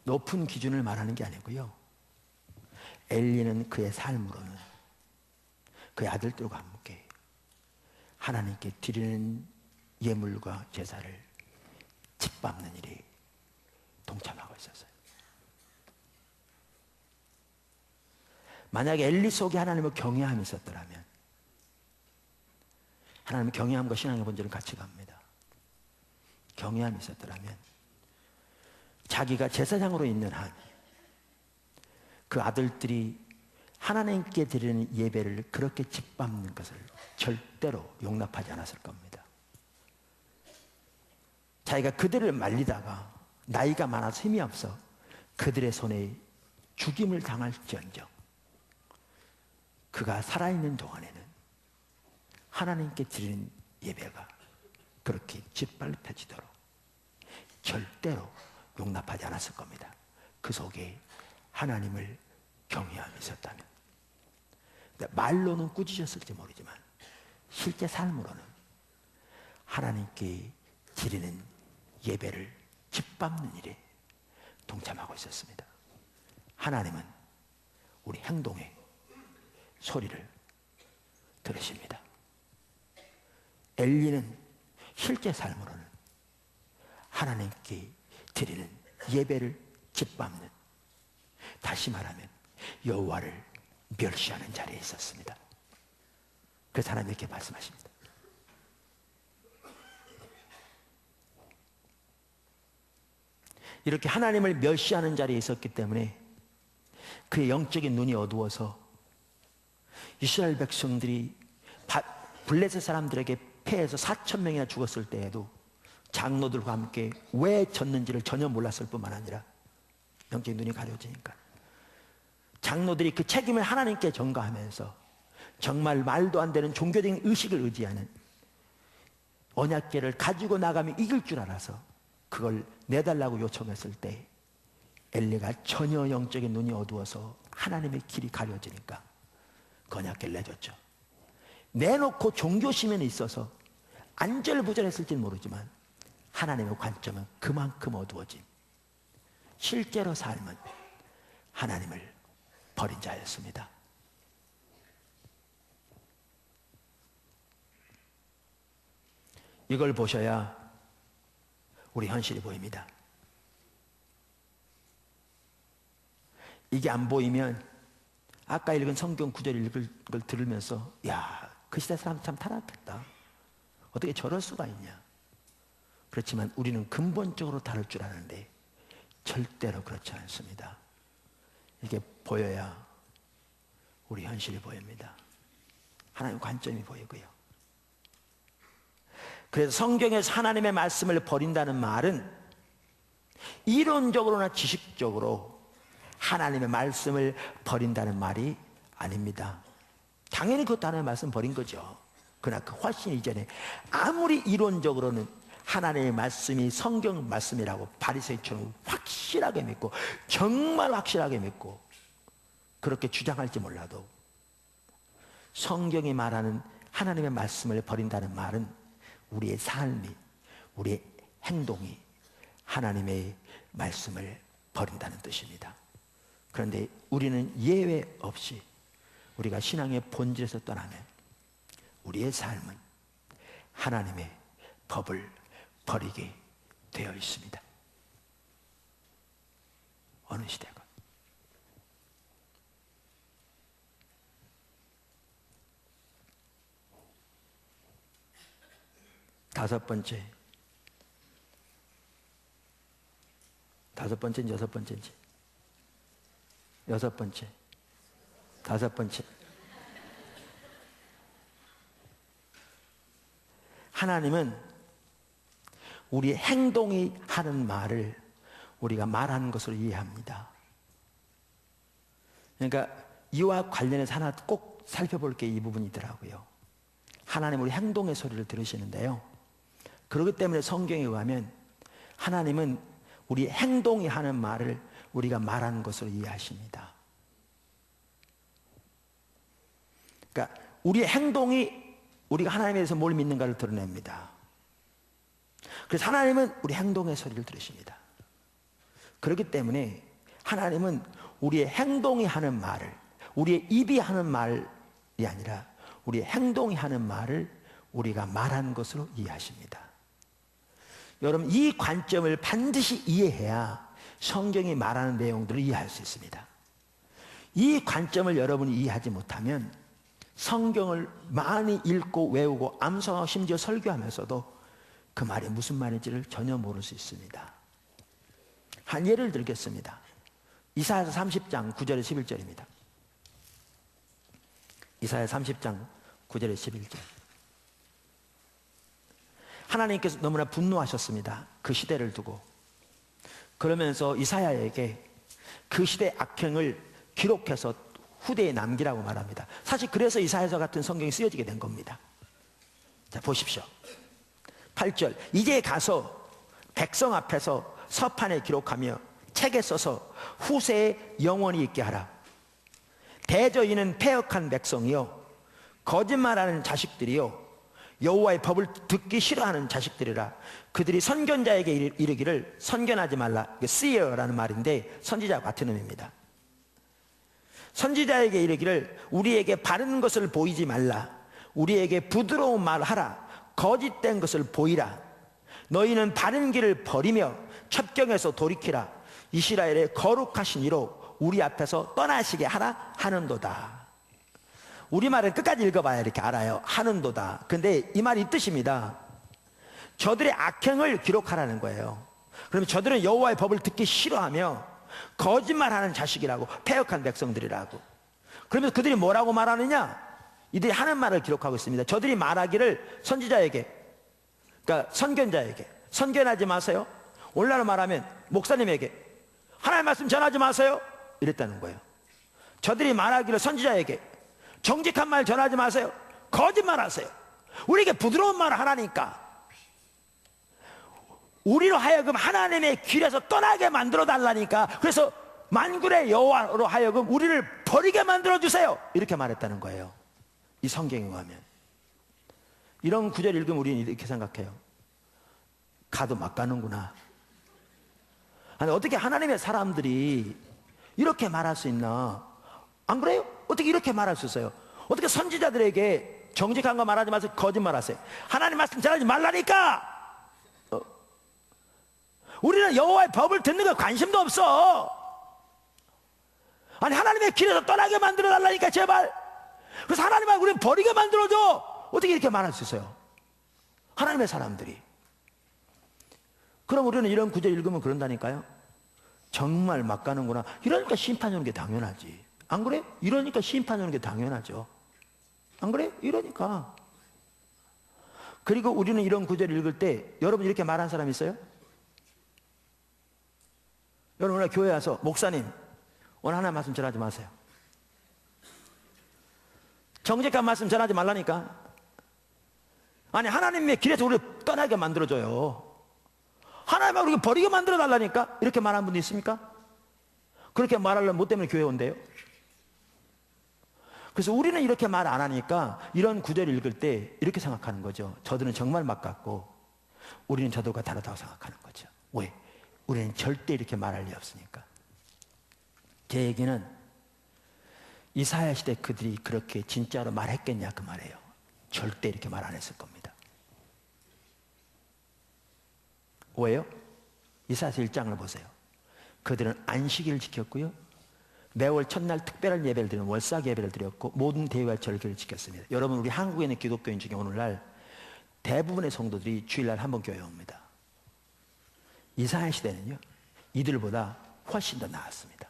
높은 기준을 말하는 게 아니고요. 엘리는 그의 삶으로는 그의 아들들과 함께 하나님께 드리는 예물과 제사를 짓밟는 일에 동참하고 있었어요. 만약에 엘리 속에 하나님을 경외함이 있었더라면, 하나님의 경외함과 신앙의 본질은 같이 갑니다. 경외함이 있었더라면 자기가 제사장으로 있는 한 그 아들들이 하나님께 드리는 예배를 그렇게 짓밟는 것을 절대로 용납하지 않았을 겁니다. 자기가 그들을 말리다가 나이가 많아서 힘이 없어 그들의 손에 죽임을 당할지언정 그가 살아있는 동안에는 하나님께 드리는 예배가 그렇게 짓밟혀지도록 절대로 용납하지 않았을 겁니다. 그 속에 하나님을 경외함이 있었다면. 말로는 꾸짖었을지 모르지만 실제 삶으로는 하나님께 드리는 예배를 짓밟는 일에 동참하고 있었습니다. 하나님은 우리 행동의 소리를 들으십니다. 엘리는 실제 삶으로는 하나님께 드리는 예배를 짓밟는, 다시 말하면 여호와를 멸시하는 자리에 있었습니다. 그래서 하나님 이렇게 말씀하십니다. 이렇게 하나님을 멸시하는 자리에 있었기 때문에 그의 영적인 눈이 어두워서 이스라엘 백성들이 블레셋 사람들에게 패해서 4,000명이나 죽었을 때에도 장로들과 함께 왜 졌는지를 전혀 몰랐을 뿐만 아니라 영적인 눈이 가려지니까 장로들이 그 책임을 하나님께 전가하면서 정말 말도 안 되는 종교적인 의식을 의지하는 언약궤를 가지고 나가면 이길 줄 알아서 그걸 내달라고 요청했을 때 엘리가 전혀 영적인 눈이 어두워서 하나님의 길이 가려지니까 그 언약궤를 내줬죠. 내놓고 종교심에 있어서 안절부절했을지는 모르지만 하나님의 관점은 그만큼 어두워짐. 실제로 삶은 하나님을 버린 자였습니다. 이걸 보셔야 우리 현실이 보입니다. 이게 안 보이면 아까 읽은 성경 구절 읽을 걸 들으면서 야, 그 시대 사람 참 타락했다. 어떻게 저럴 수가 있냐. 그렇지만 우리는 근본적으로 다를 줄 아는데 절대로 그렇지 않습니다. 이게 보여야 우리 현실이 보입니다. 하나님 관점이 보이고요. 그래서 성경에서 하나님의 말씀을 버린다는 말은 이론적으로나 지식적으로 하나님의 말씀을 버린다는 말이 아닙니다. 당연히 그것도 하나님의 말씀 버린 거죠. 그러나 그 훨씬 이전에 아무리 이론적으로는 하나님의 말씀이 성경 말씀이라고 바리새인처럼 확실하게 믿고 정말 확실하게 믿고 그렇게 주장할지 몰라도 성경이 말하는 하나님의 말씀을 버린다는 말은 우리의 삶이, 우리의 행동이 하나님의 말씀을 버린다는 뜻입니다. 그런데 우리는 예외 없이 우리가 신앙의 본질에서 떠나면 우리의 삶은 하나님의 법을 버리게 되어 있습니다. 어느 시대가. 다섯 번째인지 여섯 번째인지 여섯 번째, 다섯 번째. 하나님은 우리의 행동이 하는 말을 우리가 말하는 것으로 이해합니다. 그러니까 이와 관련해서 하나 꼭 살펴볼 게 이 부분이더라고요. 하나님 우리 행동의 소리를 들으시는데요. 그렇기 때문에 성경에 의하면 하나님은 우리 행동이 하는 말을 우리가 말하는 것으로 이해하십니다. 그러니까 우리의 행동이 우리가 하나님에 대해서 뭘 믿는가를 드러냅니다. 그래서 하나님은 우리 행동의 소리를 들으십니다. 그렇기 때문에 하나님은 우리의 행동이 하는 말을, 우리의 입이 하는 말이 아니라 우리의 행동이 하는 말을 우리가 말하는 것으로 이해하십니다. 여러분, 이 관점을 반드시 이해해야 성경이 말하는 내용들을 이해할 수 있습니다. 이 관점을 여러분이 이해하지 못하면 성경을 많이 읽고 외우고 암송하고 심지어 설교하면서도 그 말이 무슨 말인지를 전혀 모를 수 있습니다. 한 예를 들겠습니다. 이사야서 30장 9절에 11절입니다. 이사야 30장 9절에 11절. 하나님께서 너무나 분노하셨습니다. 그 시대를 두고. 그러면서 이사야에게 그 시대의 악행을 기록해서 후대에 남기라고 말합니다. 사실 그래서 이사야서 같은 성경이 쓰여지게 된 겁니다. 자, 보십시오. 8절. 이제 가서 백성 앞에서 서판에 기록하며 책에 써서 후세에 영원히 있게 하라. 대저 이는 패역한 백성이요 거짓말하는 자식들이요 여호와의 법을 듣기 싫어하는 자식들이라. 그들이 선견자에게 이르기를, 선견하지 말라, seer라는 말인데 선지자 같은 의미입니다. 선지자에게 이르기를 우리에게 바른 것을 보이지 말라, 우리에게 부드러운 말을 하라, 거짓된 것을 보이라. 너희는 바른 길을 버리며 첩경에서 돌이키라. 이스라엘의 거룩하신 이로 우리 앞에서 떠나시게 하라 하는도다. 우리말은 끝까지 읽어봐야 이렇게 알아요. 하는도다. 근데 이 말이 이 뜻입니다. 저들의 악행을 기록하라는 거예요. 그러면 저들은 여호와의 법을 듣기 싫어하며 거짓말하는 자식이라고, 패역한 백성들이라고. 그러면서 그들이 뭐라고 말하느냐? 이들이 하는 말을 기록하고 있습니다. 저들이 말하기를 선지자에게, 그러니까 선견자에게, 선견하지 마세요. 오늘날로 말하면 목사님에게 하나님의 말씀 전하지 마세요, 이랬다는 거예요. 저들이 말하기를 선지자에게 정직한 말 전하지 마세요, 거짓말 하세요. 우리에게 부드러운 말을 하라니까. 우리로 하여금 하나님의 길에서 떠나게 만들어 달라니까. 그래서 만군의 여호와로 하여금 우리를 버리게 만들어 주세요, 이렇게 말했다는 거예요. 이 성경에 의하면. 이런 구절 읽으면 우리는 이렇게 생각해요. 가도 막 가는구나. 아니, 어떻게 하나님의 사람들이 이렇게 말할 수 있나? 안 그래요? 어떻게 이렇게 말할 수 있어요? 어떻게 선지자들에게 정직한 거 말하지 마세요, 거짓말 하세요. 하나님 말씀 전하지 말라니까. 우리는 여호와의 법을 듣는 거 관심도 없어. 아니 하나님의 길에서 떠나게 만들어 달라니까 제발. 그래서 하나님아 우리는 버리게 만들어줘. 어떻게 이렇게 말할 수 있어요? 하나님의 사람들이. 그럼 우리는 이런 구절 읽으면 그런다니까요. 정말 막 가는구나. 이러니까 심판이 오는 게 당연하지. 안 그래? 이러니까 심판이 오는 게 당연하죠. 안 그래? 이러니까. 그리고 우리는 이런 구절을 읽을 때 여러분 이렇게 말한 사람 있어요? 여러분 오늘 교회 와서 목사님 오늘 하나님 말씀 전하지 마세요. 정직한 말씀 전하지 말라니까. 아니 하나님의 길에서 우리를 떠나게 만들어줘요. 하나님을 우리가 버리게 만들어 달라니까. 이렇게 말하는 분이 있습니까? 그렇게 말하려면 뭐 때문에 교회 온대요? 그래서 우리는 이렇게 말 안 하니까 이런 구절을 읽을 때 이렇게 생각하는 거죠. 저들은 정말 막 같고 우리는 저들과 다르다고 생각하는 거죠. 왜? 우리는 절대 이렇게 말할 리 없으니까. 제 얘기는 이사야 시대 그들이 그렇게 진짜로 말했겠냐 그 말이에요. 절대 이렇게 말 안 했을 겁니다. 왜요? 이사야서 1장을 보세요. 그들은 안식일을 지켰고요. 매월 첫날 특별한 예배를 드리는 월삭 예배를 드렸고 모든 대회와 절기를 지켰습니다. 여러분 우리 한국에 있는 기독교인 중에 오늘날 대부분의 성도들이 주일날 한 번 교회 옵니다. 이사야 시대는요 이들보다 훨씬 더 나았습니다.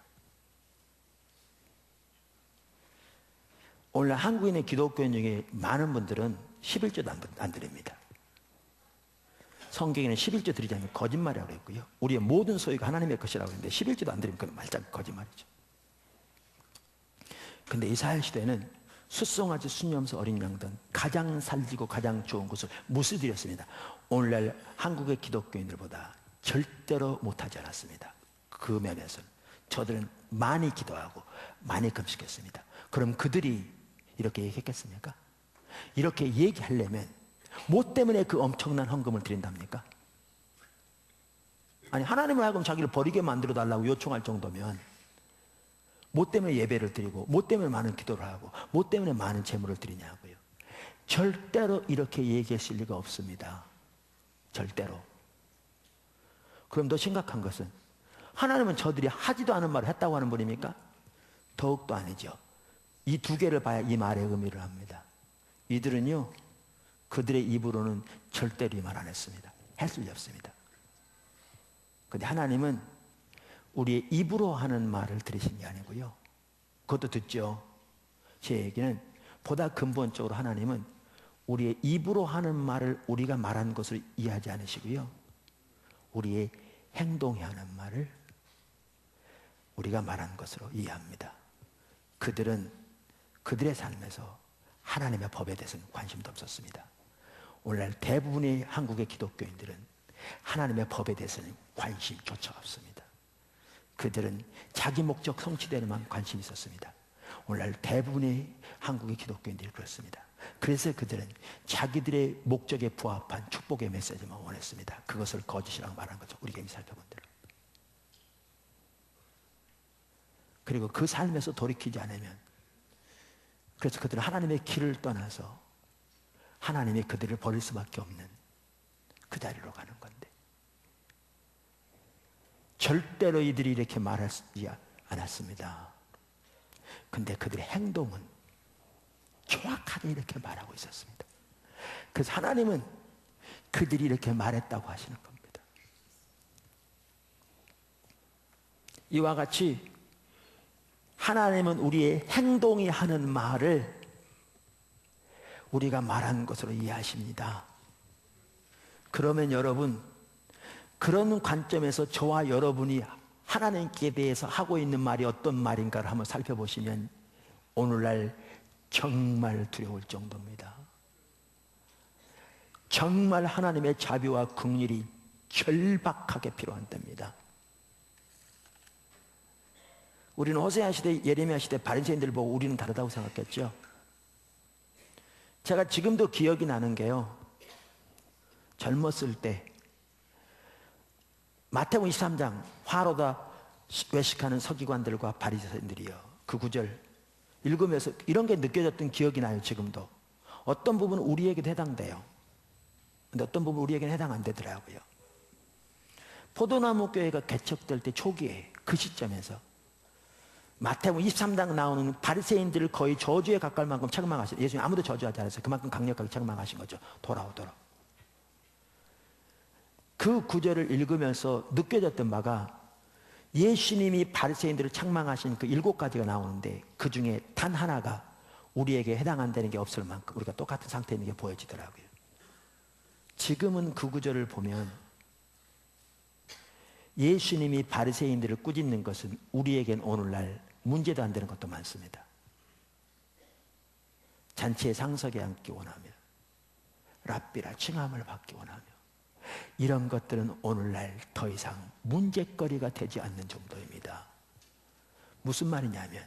오늘날 한국에 있는 기독교인 중에 많은 분들은 11조도 안 드립니다. 성경에는 11조 드리지 않으면 거짓말이라고 했고요. 우리의 모든 소유가 하나님의 것이라고 했는데 11조도 안 드리면 그건 말짱 거짓말이죠. 근데 이스라엘 시대는 숫송아지, 순염소, 어린 양 등 가장 살지고 가장 좋은 것을 무수 드렸습니다. 오늘날 한국의 기독교인들보다 절대로 못하지 않았습니다. 그 면에서는 저들은 많이 기도하고 많이 금식했습니다. 그럼 그들이 이렇게 얘기했겠습니까? 이렇게 얘기하려면 뭐 때문에 그 엄청난 헌금을 드린답니까? 아니 하나님을 하여금 자기를 버리게 만들어 달라고 요청할 정도면 뭐 때문에 예배를 드리고 뭐 때문에 많은 기도를 하고 뭐 때문에 많은 재물을 드리냐고요. 절대로 이렇게 얘기했을 리가 없습니다. 절대로. 그럼 더 심각한 것은 하나님은 저들이 하지도 않은 말을 했다고 하는 분입니까? 더욱도 아니죠. 이 두 개를 봐야 이 말의 의미를 합니다. 이들은요 그들의 입으로는 절대로 이 말 안 했습니다. 했을 리 없습니다. 그런데 하나님은 우리의 입으로 하는 말을 들으신 게 아니고요. 그것도 듣죠. 제 얘기는 보다 근본적으로 하나님은 우리의 입으로 하는 말을 우리가 말한 것을 이해하지 않으시고요. 우리의 행동에 하는 말을 우리가 말한 것으로 이해합니다. 그들은 그들의 삶에서 하나님의 법에 대해서는 관심도 없었습니다. 오늘날 대부분의 한국의 기독교인들은 하나님의 법에 대해서는 관심조차 없습니다. 그들은 자기 목적 성취되는만 관심이 있었습니다. 오늘날 대부분의 한국의 기독교인들이 그렇습니다. 그래서 그들은 자기들의 목적에 부합한 축복의 메시지만 원했습니다. 그것을 거짓이라고 말하는 거죠. 우리가 이미 살펴본 대로. 그리고 그 삶에서 돌이키지 않으면 그래서 그들은 하나님의 길을 떠나서 하나님이 그들을 버릴 수밖에 없는 그 자리로 가는 건데 절대로 이들이 이렇게 말하지 않았습니다. 근데 그들의 행동은 정확하게 이렇게 말하고 있었습니다. 그래서 하나님은 그들이 이렇게 말했다고 하시는 겁니다. 이와 같이 하나님은 우리의 행동이 하는 말을 우리가 말한 것으로 이해하십니다. 그러면 여러분 그런 관점에서 저와 여러분이 하나님께 대해서 하고 있는 말이 어떤 말인가를 한번 살펴보시면 오늘날 정말 두려울 정도입니다. 정말 하나님의 자비와 긍휼이 절박하게 필요한 때입니다. 우리는 호세아 시대, 예레미야 시대 바리새인들 보고 우리는 다르다고 생각했죠. 제가 지금도 기억이 나는 게요. 젊었을 때 마태복음 23장 화로다 외식하는 서기관들과 바리새인들이요. 그 구절 읽으면서 이런 게 느껴졌던 기억이 나요. 지금도. 어떤 부분은 우리에게도 해당돼요. 근데 어떤 부분은 우리에게는 해당 안 되더라고요. 포도나무 교회가 개척될 때 초기에 그 시점에서 마태복음 23장 나오는 바리새인들을 거의 저주에 가까울 만큼 책망하신, 예수님 아무도 저주하지 않았어요. 그만큼 강력하게 책망하신 거죠. 돌아오도록. 그 구절을 읽으면서 느껴졌던 바가, 예수님이 바리새인들을 책망하신 그 7가지가 나오는데 그 중에 단 하나가 우리에게 해당한다는 게 없을 만큼 우리가 똑같은 상태에 있는 게 보여지더라고요. 지금은 그 구절을 보면 예수님이 바리새인들을 꾸짖는 것은 우리에겐 오늘날 문제도 안 되는 것도 많습니다. 잔치에 상석에 앉기 원하며 랍비라 칭함을 받기 원하며 이런 것들은 오늘날 더 이상 문제거리가 되지 않는 정도입니다. 무슨 말이냐면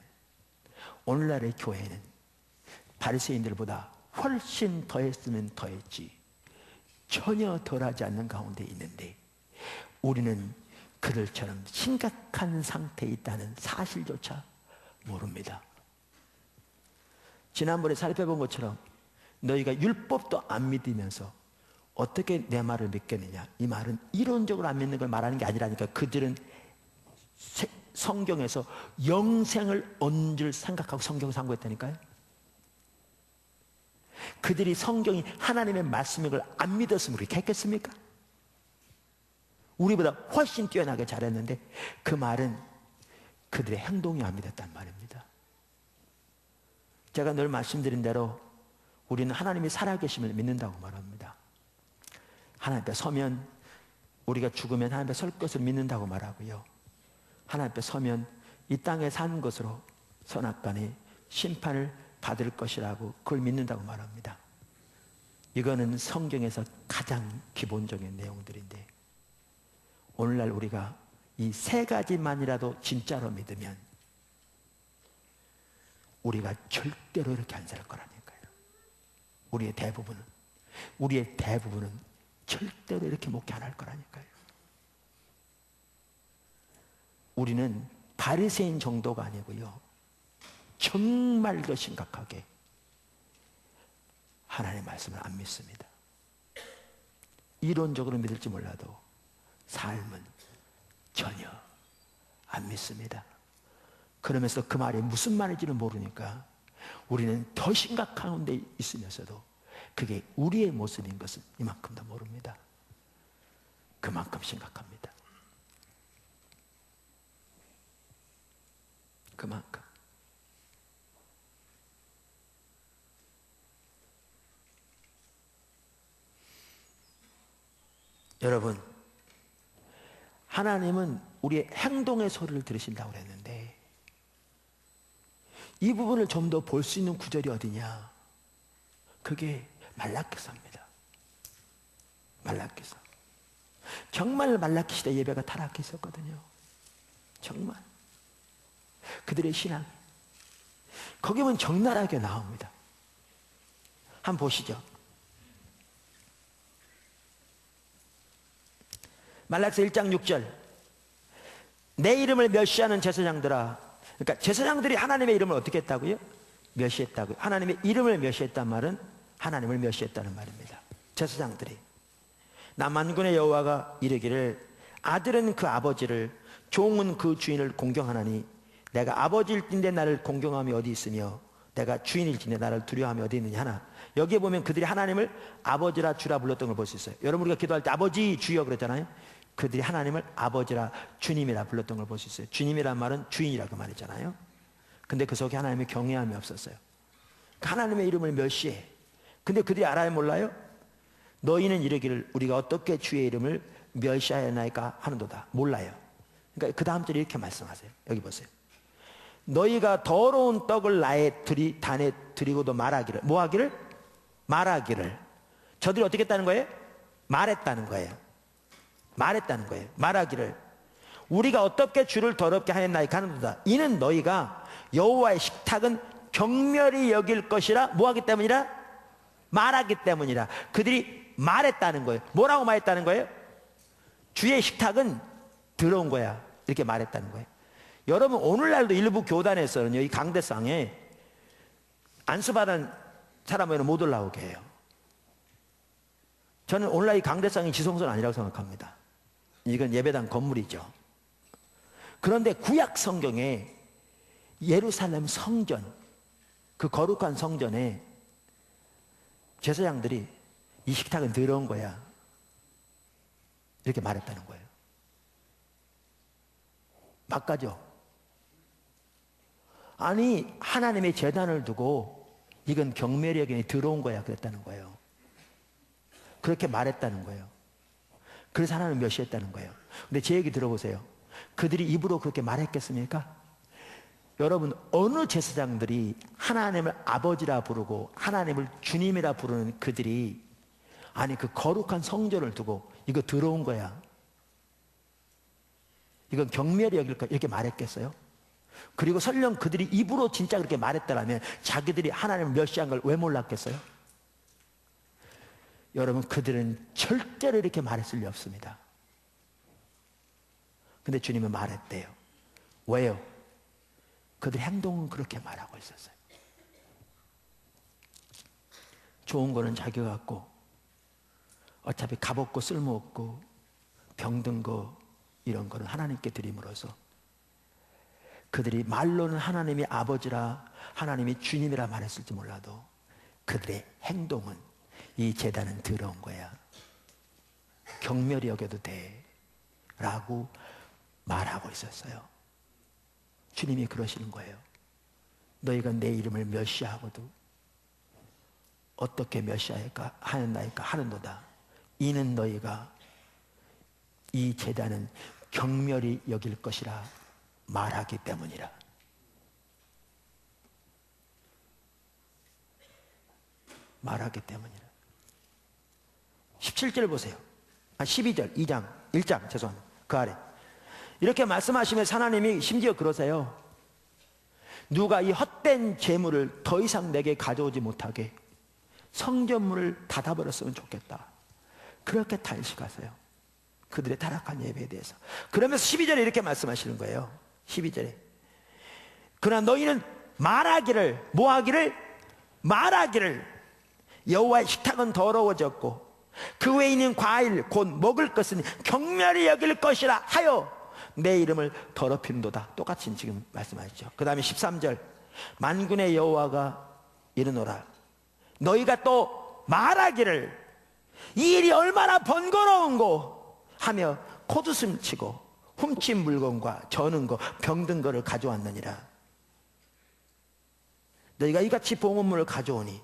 오늘날의 교회는 바리새인들보다 훨씬 더했으면 더했지 전혀 덜하지 않는 가운데 있는데 우리는 그들처럼 심각한 상태에 있다는 사실조차 모릅니다. 지난번에 살펴본 것처럼 너희가 율법도 안 믿으면서 어떻게 내 말을 믿겠느냐, 이 말은 이론적으로 안 믿는 걸 말하는 게 아니라니까. 그들은 성경에서 영생을 얻는 줄 생각하고 성경을 상고했다니까요. 그들이 성경이 하나님의 말씀인 걸 안 믿었으면 그렇게 했겠습니까? 우리보다 훨씬 뛰어나게 잘했는데 그 말은 그들의 행동이 안 믿었단 말입니다. 제가 늘 말씀드린 대로 우리는 하나님이 살아계심을 믿는다고 말합니다. 하나님 앞에 서면 우리가 죽으면 하나님 앞에 설 것을 믿는다고 말하고요. 하나님 앞에 서면 이 땅에 산 것으로 선악간에 심판을 받을 것이라고 그걸 믿는다고 말합니다. 이거는 성경에서 가장 기본적인 내용들인데 오늘날 우리가 이 3가지만이라도 진짜로 믿으면 우리가 절대로 이렇게 안 살 거라니까요. 우리의 대부분은 절대로 이렇게 목회 안 할 거라니까요. 우리는 바리새인 정도가 아니고요, 정말 더 심각하게 하나님의 말씀을 안 믿습니다. 이론적으로 믿을지 몰라도 삶은 전혀 안 믿습니다. 그러면서 그 말이 무슨 말인지는 모르니까 우리는 더 심각한 데 있으면서도 그게 우리의 모습인 것은 이만큼 더 모릅니다. 그만큼 심각합니다. 그만큼. 여러분, 하나님은 우리의 행동의 소리를 들으신다고 그랬는데 이 부분을 좀 더 볼 수 있는 구절이 어디냐? 그게 말라기서입니다. 말라기서. 정말 말라기 시대 예배가 타락했었거든요. 정말. 그들의 신앙. 거기 보면 적나라하게 나옵니다. 한번 보시죠. 말라기서 1장 6절. 내 이름을 멸시하는 제사장들아. 그러니까 제사장들이 하나님의 이름을 어떻게 했다고요? 멸시했다고요. 하나님의 이름을 멸시했단 말은 하나님을 멸시했다는 말입니다. 제사장들이. 나 만군의 여호와가 이르기를 아들은 그 아버지를 종은 그 주인을 공경하나니 내가 아버지일진데 나를 공경함이 어디 있으며 내가 주인일진데 나를 두려워함이 어디 있느냐 하나. 여기에 보면 그들이 하나님을 아버지라 주라 불렀던 걸 볼 수 있어요. 여러분 우리가 기도할 때 아버지 주여 그랬잖아요. 그들이 하나님을 아버지라 주님이라 불렀던 걸 볼 수 있어요. 주님이란 말은 주인이라 그 말이잖아요. 근데 그 속에 하나님의 경외함이 없었어요. 하나님의 이름을 멸시해. 근데 그들이 알아요 몰라요? 너희는 이르기를 우리가 어떻게 주의 이름을 멸시하였나이까 하는도다. 몰라요. 그러니까 그 다음 절에 이렇게 말씀하세요. 여기 보세요. 너희가 더러운 떡을 나의 단에 드리고도 말하기를. 뭐 하기를? 말하기를. 저들이 어떻게 했다는 거예요? 말했다는 거예요. 말했다는 거예요. 말하기를 우리가 어떻게 주를 더럽게 하였나이까 하는도다. 이는 너희가 여호와의 식탁은 경멸히 여길 것이라 뭐 하기 때문이라? 말하기 때문이라. 그들이 말했다는 거예요. 뭐라고 말했다는 거예요? 주의 식탁은 더러운 거야. 이렇게 말했다는 거예요. 여러분 오늘날도 일부 교단에서는요, 이 강대상에 안수받은 사람은 못 올라오게 해요. 저는 오늘날 이 강대상이 지성소는 아니라고 생각합니다. 이건 예배당 건물이죠. 그런데 구약 성경에 예루살렘 성전, 그 거룩한 성전에 제사장들이 이 식탁은 더러운 거야, 이렇게 말했다는 거예요. 막가죠. 아니, 하나님의 제단을 두고 이건 경멸이 여기니 더러운 거야, 그랬다는 거예요. 그렇게 말했다는 거예요. 그래서 하나님은 멸시했다는 거예요. 근데 제 얘기 들어보세요. 그들이 입으로 그렇게 말했겠습니까? 여러분, 어느 제사장들이 하나님을 아버지라 부르고 하나님을 주님이라 부르는 그들이, 아니 그 거룩한 성전을 두고 이거 더러운 거야, 이건 경멸이 여길 거야, 이렇게 말했겠어요? 그리고 설령 그들이 입으로 진짜 그렇게 말했다면 자기들이 하나님을 멸시한 걸 왜 몰랐겠어요? 여러분, 그들은 절대로 이렇게 말했을 리 없습니다. 근데 주님은 말했대요. 왜요? 그들 행동은 그렇게 말하고 있었어요. 좋은 거는 자기가 갖고 어차피 값없고 쓸모없고 병든 거 이런 거는 하나님께 드림으로써 그들이 말로는 하나님이 아버지라 하나님이 주님이라 말했을지 몰라도 그들의 행동은 이 제단은 더러운 거야, 경멸이 여겨도 돼 라고 말하고 있었어요. 주님이 그러시는 거예요. 너희가 내 이름을 멸시하고도 어떻게 멸시하였까 하였나이까 하는도다. 이는 너희가 이 제단은 경멸이 여길 것이라 말하기 때문이라. 말하기 때문이라. 17절 보세요. 12절, 1장 죄송합니다. 그 아래 이렇게 말씀하시면서 하나님이 심지어 그러세요. 누가 이 헛된 재물을 더 이상 내게 가져오지 못하게 성전문을 닫아버렸으면 좋겠다, 그렇게 탄식하세요. 그들의 타락한 예배에 대해서. 그러면서 12절에 이렇게 말씀하시는 거예요. 12절에 그러나 너희는 말하기를, 뭐하기를? 말하기를 여호와의 식탁은 더러워졌고 그 외에 있는 과일 곧 먹을 것은 경멸이 여길 것이라 하여 내 이름을 더럽힌도다. 똑같이 지금 말씀하시죠. 그 다음에 13절 만군의 여호와가 이르노라 너희가 또 말하기를 이 일이 얼마나 번거로운고 하며 콧웃음 치고 훔친 물건과 저는 거 병든 거를 가져왔느니라. 너희가 이같이 봉헌물을 가져오니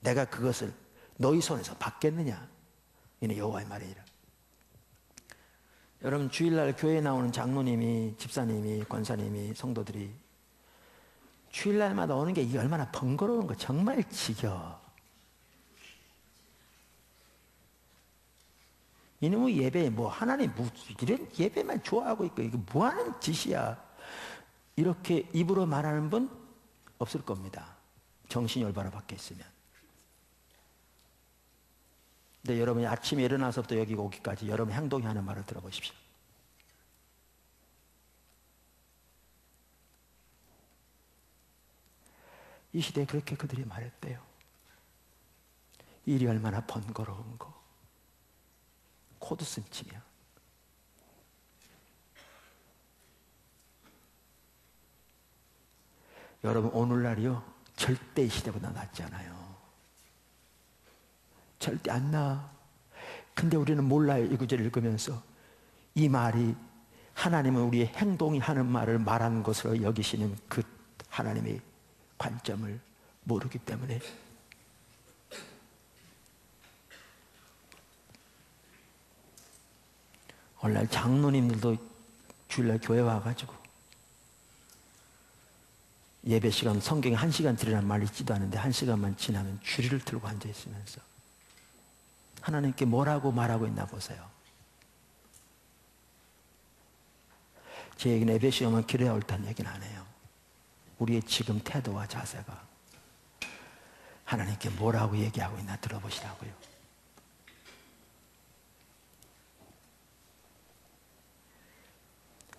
내가 그것을 너희 손에서 받겠느냐, 이는 여호와의 말이니라. 여러분, 주일날 교회에 나오는 장로님이, 집사님이, 권사님이, 성도들이 주일날마다 오는 게 이게 얼마나 번거로운 거, 정말 지겨워. 이놈의 예배에 뭐 하나님 이런 예배만 좋아하고 있고 이거 뭐하는 짓이야, 이렇게 입으로 말하는 분 없을 겁니다. 정신이 얼마나 밖에 있으면. 근데 여러분이 아침에 일어나서부터 여기 오기까지 여러분 행동이 하는 말을 들어보십시오. 이 시대에 그렇게 그들이 말했대요. 일이 얼마나 번거로운 거, 콧웃음 치며. 여러분, 오늘날이요 절대 이 시대보다 낫지 않아요. 절대 안 나아. 근데 우리는 몰라요. 이 구절을 읽으면서 이 말이 하나님은 우리의 행동이 하는 말을 말하는 것으로 여기시는 그 하나님의 관점을 모르기 때문에. 오늘날 장로님들도 주일날 교회 와가지고 예배 시간 성경에 1시간 드리라는 말이 있지도 않은데 1시간만 지나면 줄을 틀고 앉아있으면서 하나님께 뭐라고 말하고 있나 보세요. 제 얘기는 에베소 오면 기도해야 옳다는 얘기는 안 해요. 우리의 지금 태도와 자세가 하나님께 뭐라고 얘기하고 있나 들어보시라고요.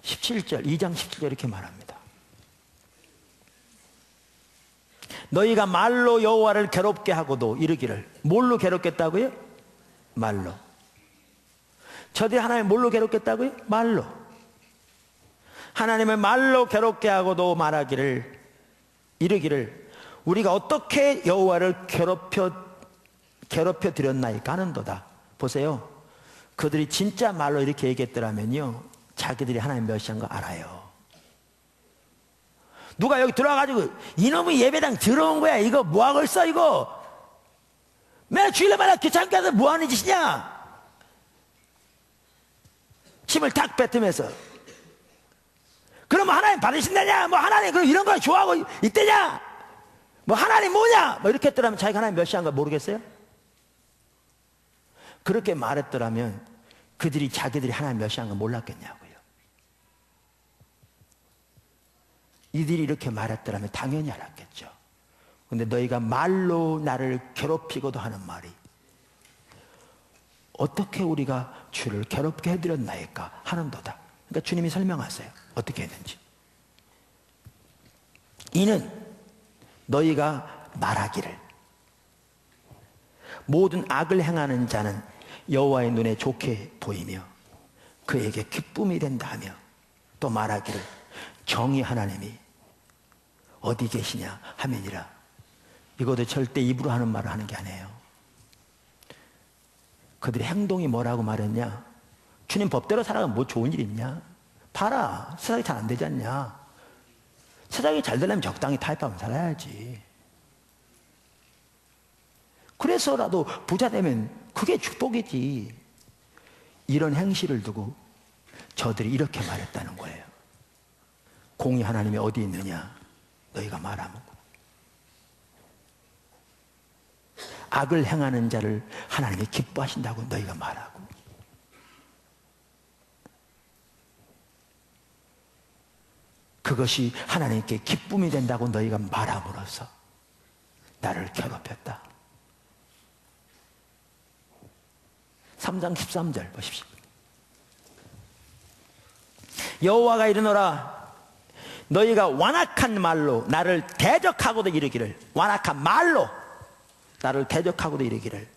(17절) 2장 17절 이렇게 말합니다. 너희가 말로 여호와를 괴롭게 하고도 이르기를. 뭘로 괴롭겠다고요? 말로. 저들이 하나님 뭘로 괴롭겠다고요? 말로. 하나님을 말로 괴롭게 하고도 말하기를 이르기를 우리가 어떻게 여호와를 괴롭혀 드렸나이까 하는도다. 보세요. 그들이 진짜 말로 이렇게 얘기했더라면요, 자기들이 하나님 멸시한 거 알아요. 누가 여기 들어와가지고 이놈의 예배당 들어온 거야, 이거 뭐하고 있어 이거, 맨날 주일날마다 귀찮게 해서 뭐하는 짓이냐, 침을 탁 뱉으면서. 그러면 하나님 받으신다냐, 뭐 하나님 그럼 이런 거 좋아하고 있대냐, 뭐 하나님 뭐냐, 뭐 이렇게 했더라면 자기가 하나님 멸시한 거 모르겠어요? 그렇게 말했더라면 그들이 자기들이 하나님 멸시한 거 몰랐겠냐고요. 이들이 이렇게 말했더라면 당연히 알았겠죠. 근데 너희가 말로 나를 괴롭히고도 하는 말이 어떻게 우리가 주를 괴롭게 해드렸나이까 하는도다. 그러니까 주님이 설명하세요. 어떻게 했는지. 이는 너희가 말하기를 모든 악을 행하는 자는 여호와의 눈에 좋게 보이며 그에게 기쁨이 된다 하며, 또 말하기를 정의 하나님이 어디 계시냐 하면이라. 이것도 절대 입으로 하는 말을 하는 게 아니에요. 그들의 행동이 뭐라고 말했냐, 주님 법대로 살아가면 뭐 좋은 일 있냐, 봐라 세상이 잘 안 되지 않냐, 세상이 잘 되려면 적당히 타협하면 살아야지, 그래서라도 부자 되면 그게 축복이지. 이런 행실을 두고 저들이 이렇게 말했다는 거예요. 공의 하나님이 어디 있느냐 너희가 말하면, 악을 행하는 자를 하나님이 기뻐하신다고 너희가 말하고, 그것이 하나님께 기쁨이 된다고 너희가 말함으로써 나를 괴롭혔다. 3장 13절 보십시오. 여호와가 이르노라 너희가 완악한 말로 나를 대적하고도 이르기를, 완악한 말로 나를 대적하고도 이르기를,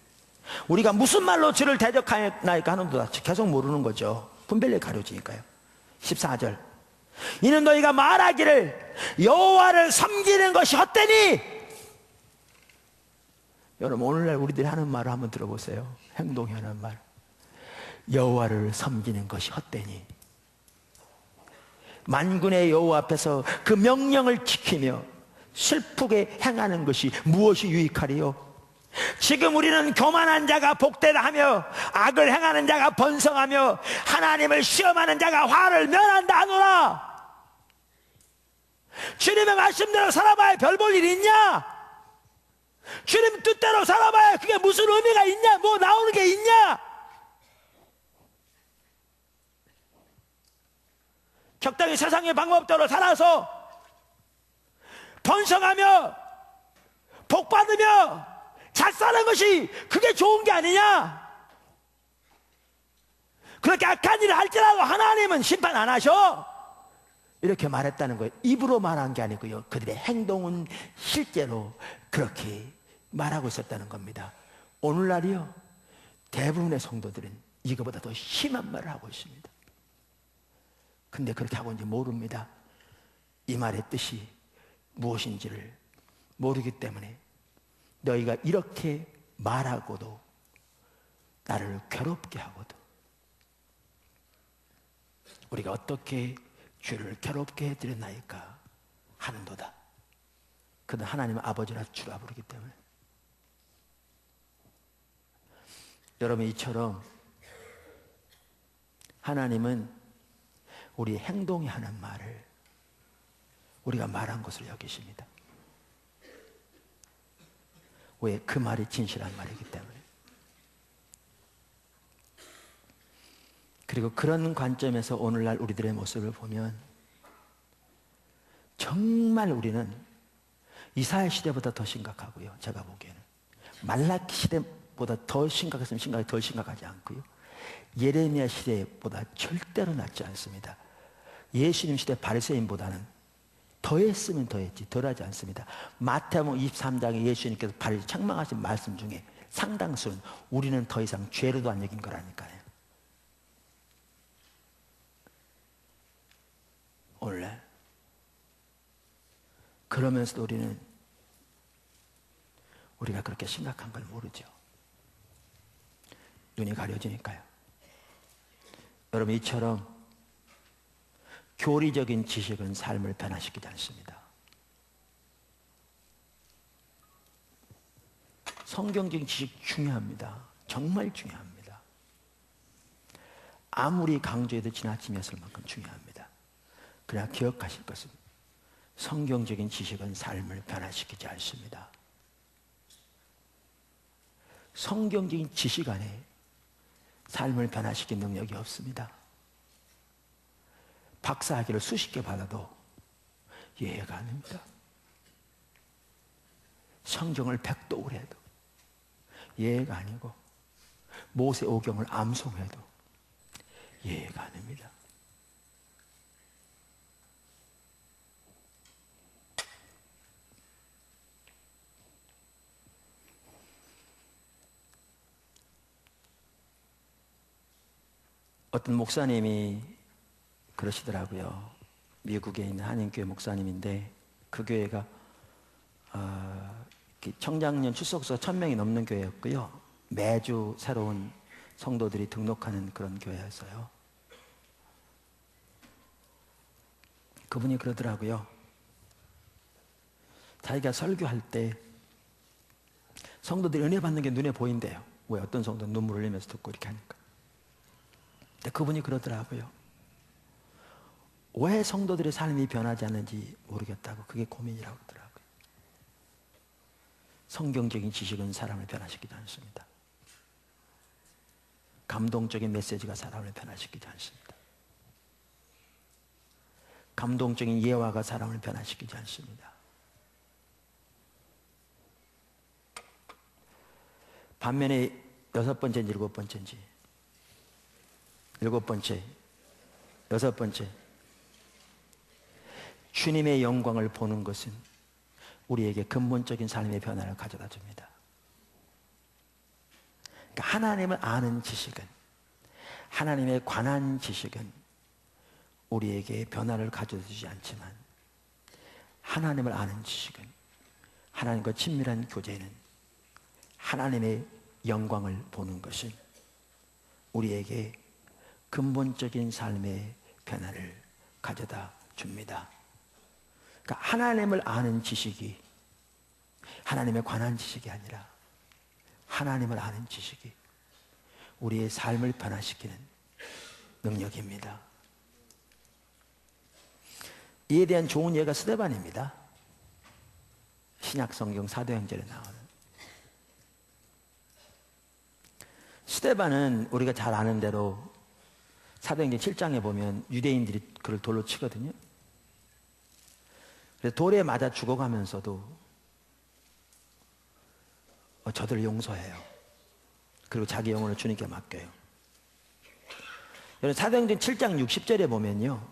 우리가 무슨 말로 주를 대적하나이까 하는도다. 계속 모르는 거죠. 분별력 가려지니까요. 14절 이는 너희가 말하기를 여호와를 섬기는 것이 헛되니. 여러분 오늘날 우리들이 하는 말을 한번 들어보세요. 행동이 하는 말. 여호와를 섬기는 것이 헛되니. 만군의 여호와 앞에서 그 명령을 지키며 슬프게 행하는 것이 무엇이 유익하리요? 지금 우리는 교만한 자가 복되다 하며 악을 행하는 자가 번성하며 하나님을 시험하는 자가 화를 면한다 하노라. 주님의 말씀대로 살아봐야 별 볼 일이 있냐? 주님 뜻대로 살아봐야 그게 무슨 의미가 있냐? 뭐 나오는 게 있냐? 적당히 세상의 방법대로 살아서 번성하며 복받으며 잘 사는 것이 그게 좋은 게 아니냐? 그렇게 악한 일을 할지라도 하나님은 심판 안 하셔. 이렇게 말했다는 거예요. 입으로 말한 게 아니고요, 그들의 행동은 실제로 그렇게 말하고 있었다는 겁니다. 오늘날이요, 대부분의 성도들은 이거보다 더 심한 말을 하고 있습니다. 근데 그렇게 하고 있는지 모릅니다. 이 말의 뜻이 무엇인지를 모르기 때문에 너희가 이렇게 말하고도 나를 괴롭게 하고도 우리가 어떻게 주를 괴롭게 해드렸나이까 하는도다. 그는 하나님은 아버지라 주라 부르기 때문에. 여러분 이처럼 하나님은 우리 행동이 하는 말을 우리가 말한 것으로 여기십니다. 왜? 그 말이 진실한 말이기 때문에. 그리고 그런 관점에서 오늘날 우리들의 모습을 보면 정말 우리는 이사야 시대보다 더 심각하고요, 제가 보기에는 말라기 시대보다 더 심각했으면 심각하게 덜 심각하지 않고요, 예레미야 시대보다 절대로 낫지 않습니다. 예수님 시대 바리새인보다는 더했으면 더했지 덜하지 않습니다. 마태복음 23장에 예수님께서 바리새인 책망하신 말씀 중에 상당수는 우리는 더 이상 죄로도 안 여긴 거라니까요. 그러면서도 우리가 그렇게 심각한 걸 모르죠. 눈이 가려지니까요. 여러분, 이처럼 교리적인 지식은 삶을 변화시키지 않습니다. 성경적인 지식 중요합니다. 정말 중요합니다. 아무리 강조해도 지나치면서 만큼 중요합니다. 그러나 기억하실 것은 성경적인 지식은 삶을 변화시키지 않습니다. 성경적인 지식 안에 삶을 변화시킨 능력이 없습니다. 박사학위를 수십 개 받아도 이해가 안 됩니다. 성경을 백독을 해도 이해가 아니고 모세오경을 암송해도 이해가 안 됩니다. 어떤 목사님이 그러시더라고요. 미국에 있는 한인교회 목사님인데 그 교회가 청장년 출석서 1000명이 넘는 교회였고요. 매주 새로운 성도들이 등록하는 그런 교회였어요. 그분이 그러더라고요. 자기가 설교할 때 성도들이 은혜 받는 게 눈에 보인대요. 왜 어떤 성도는 눈물 흘리면서 듣고 이렇게 하니까. 근데 그분이 그러더라고요. 왜 성도들의 삶이 변하지 않는지 모르겠다고. 그게 고민이라고 하더라고요. 성경적인 지식은 사람을 변화시키지 않습니다. 감동적인 메시지가 사람을 변화시키지 않습니다. 감동적인 예화가 사람을 변화시키지 않습니다. 반면에 6번째인지 7번째인지 7번째, 6번째, 주님의 영광을 보는 것은 우리에게 근본적인 삶의 변화를 가져다 줍니다. 그러니까 하나님을 아는 지식은, 하나님에 관한 지식은 우리에게 변화를 가져다 주지 않지만 하나님을 아는 지식은, 하나님과 친밀한 교제는, 하나님의 영광을 보는 것은 우리에게 근본적인 삶의 변화를 가져다 줍니다. 그러니까 하나님을 아는 지식이 하나님에 관한 지식이 아니라 하나님을 아는 지식이 우리의 삶을 변화시키는 능력입니다. 이에 대한 좋은 예가 스데반입니다. 신약성경 사도행전에 나오는 스데반은 우리가 잘 아는 대로 사도행전 7장에 보면 유대인들이 그를 돌로 치거든요. 그래서 돌에 맞아 죽어가면서도 저들을 용서해요. 그리고 자기 영혼을 주님께 맡겨요. 여러분, 사도행전 7장 60절에 보면요,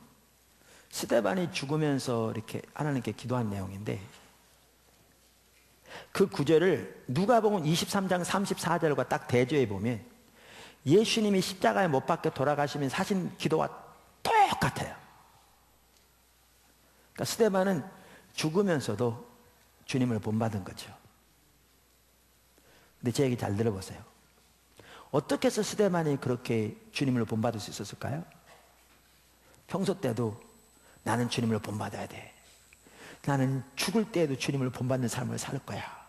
스데반이 죽으면서 이렇게 하나님께 기도한 내용인데 그 구절을 누가복음 23장 34절과 딱 대조해 보면 예수님이 십자가에 못 박혀 돌아가시면서 하신 기도와 똑같아요. 그러니까 스데반은 죽으면서도 주님을 본받은 거죠. 근데 제 얘기 잘 들어보세요. 어떻게 해서 스데반이 그렇게 주님을 본받을 수 있었을까요? 평소 때도 나는 주님을 본받아야 돼. 나는 죽을 때에도 주님을 본받는 삶을 살 거야.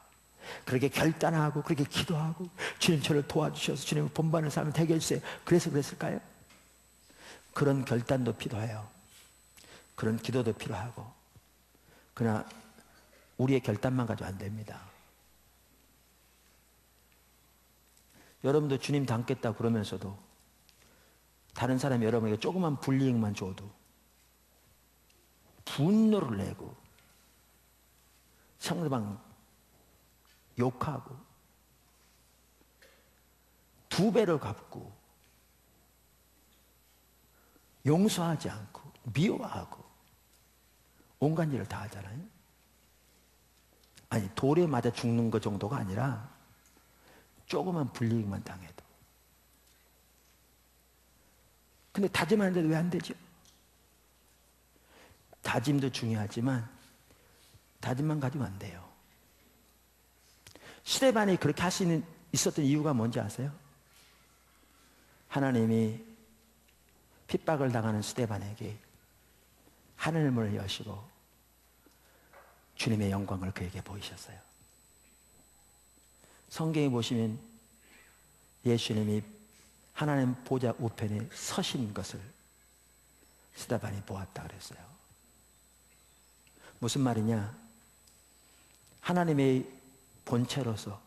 그렇게 결단하고 그렇게 기도하고 주님 저를 도와주셔서 주님을 본받는 삶을 되게 해주세요. 그래서 그랬을까요? 그런 결단도 필요해요. 그런 기도도 필요하고. 그러나 우리의 결단만 가지고 안 됩니다. 여러분도 주님 닮겠다 그러면서도 다른 사람이 여러분에게 조그만 불이익만 줘도 분노를 내고 상대방 욕하고 2배를 갚고 용서하지 않고 미워하고 온갖 일을 다 하잖아요. 아니, 돌에 맞아 죽는 것 정도가 아니라 조그만 불이익만 당해도. 근데 다짐하는데도 왜 안 되죠? 다짐도 중요하지만 다짐만 가지고 안 돼요. 스데반이 그렇게 할 수 있었던 이유가 뭔지 아세요? 하나님이 핍박을 당하는 스데반에게 하늘문을 여시고 주님의 영광을 그에게 보이셨어요. 성경에 보시면 예수님이 하나님 보좌 우편에 서신 것을 스데반이 보았다 그랬어요. 무슨 말이냐? 하나님의 본체로서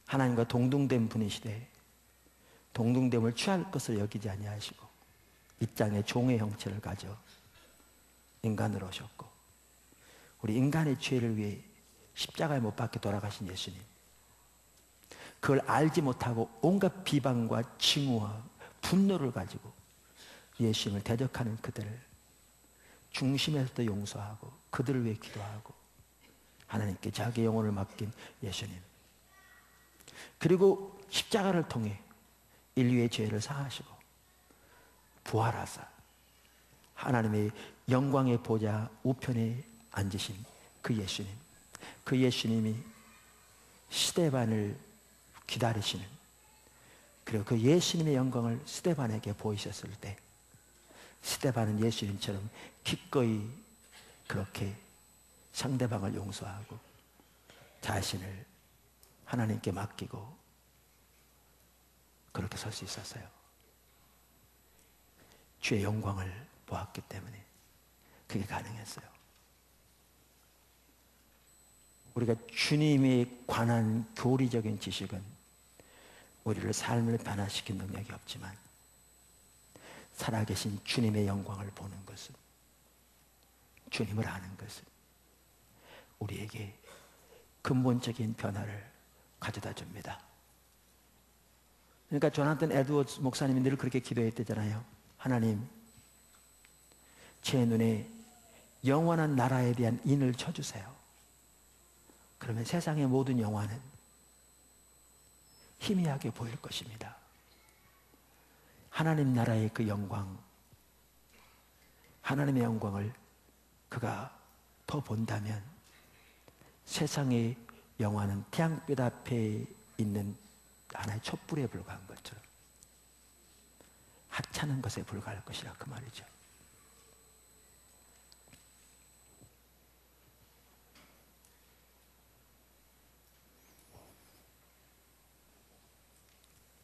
하나님과 동등된 분이시되 동등됨을 취할 것을 여기지 아니하시고 이 땅에 종의 형체를 가져 인간으로 오셨고 우리 인간의 죄를 위해 십자가에 못 박혀 돌아가신 예수님, 그걸 알지 못하고 온갖 비방과 징후와 분노를 가지고 예수님을 대적하는 그들을 중심에서도 용서하고 그들을 위해 기도하고 하나님께 자기 영혼을 맡긴 예수님, 그리고 십자가를 통해 인류의 죄를 사하시고 부활하사 하나님의 영광의 보좌 우편에 앉으신 그 예수님, 그 예수님이 스데반을 기다리시는, 그리고 그 예수님의 영광을 스데반에게 보이셨을 때 스데반은 예수님처럼 기꺼이 그렇게 상대방을 용서하고 자신을 하나님께 맡기고 그렇게 설 수 있었어요. 주의 영광을 보았기 때문에 그게 가능했어요. 우리가 주님에 관한 교리적인 지식은 우리를 삶을 변화시킨 능력이 없지만 살아계신 주님의 영광을 보는 것은, 주님을 아는 것은 우리에게 근본적인 변화를 가져다 줍니다. 그러니까 조나탄 에드워즈 목사님이 늘 그렇게 기도했대잖아요. 하나님, 제 눈에 영원한 나라에 대한 인을 쳐주세요. 그러면 세상의 모든 영화는 희미하게 보일 것입니다. 하나님 나라의 그 영광, 하나님의 영광을 그가 더 본다면 세상의 영화는 태양빛 앞에 있는 하나의 촛불에 불과한 것처럼 하찮은 것에 불과할 것이라 그 말이죠.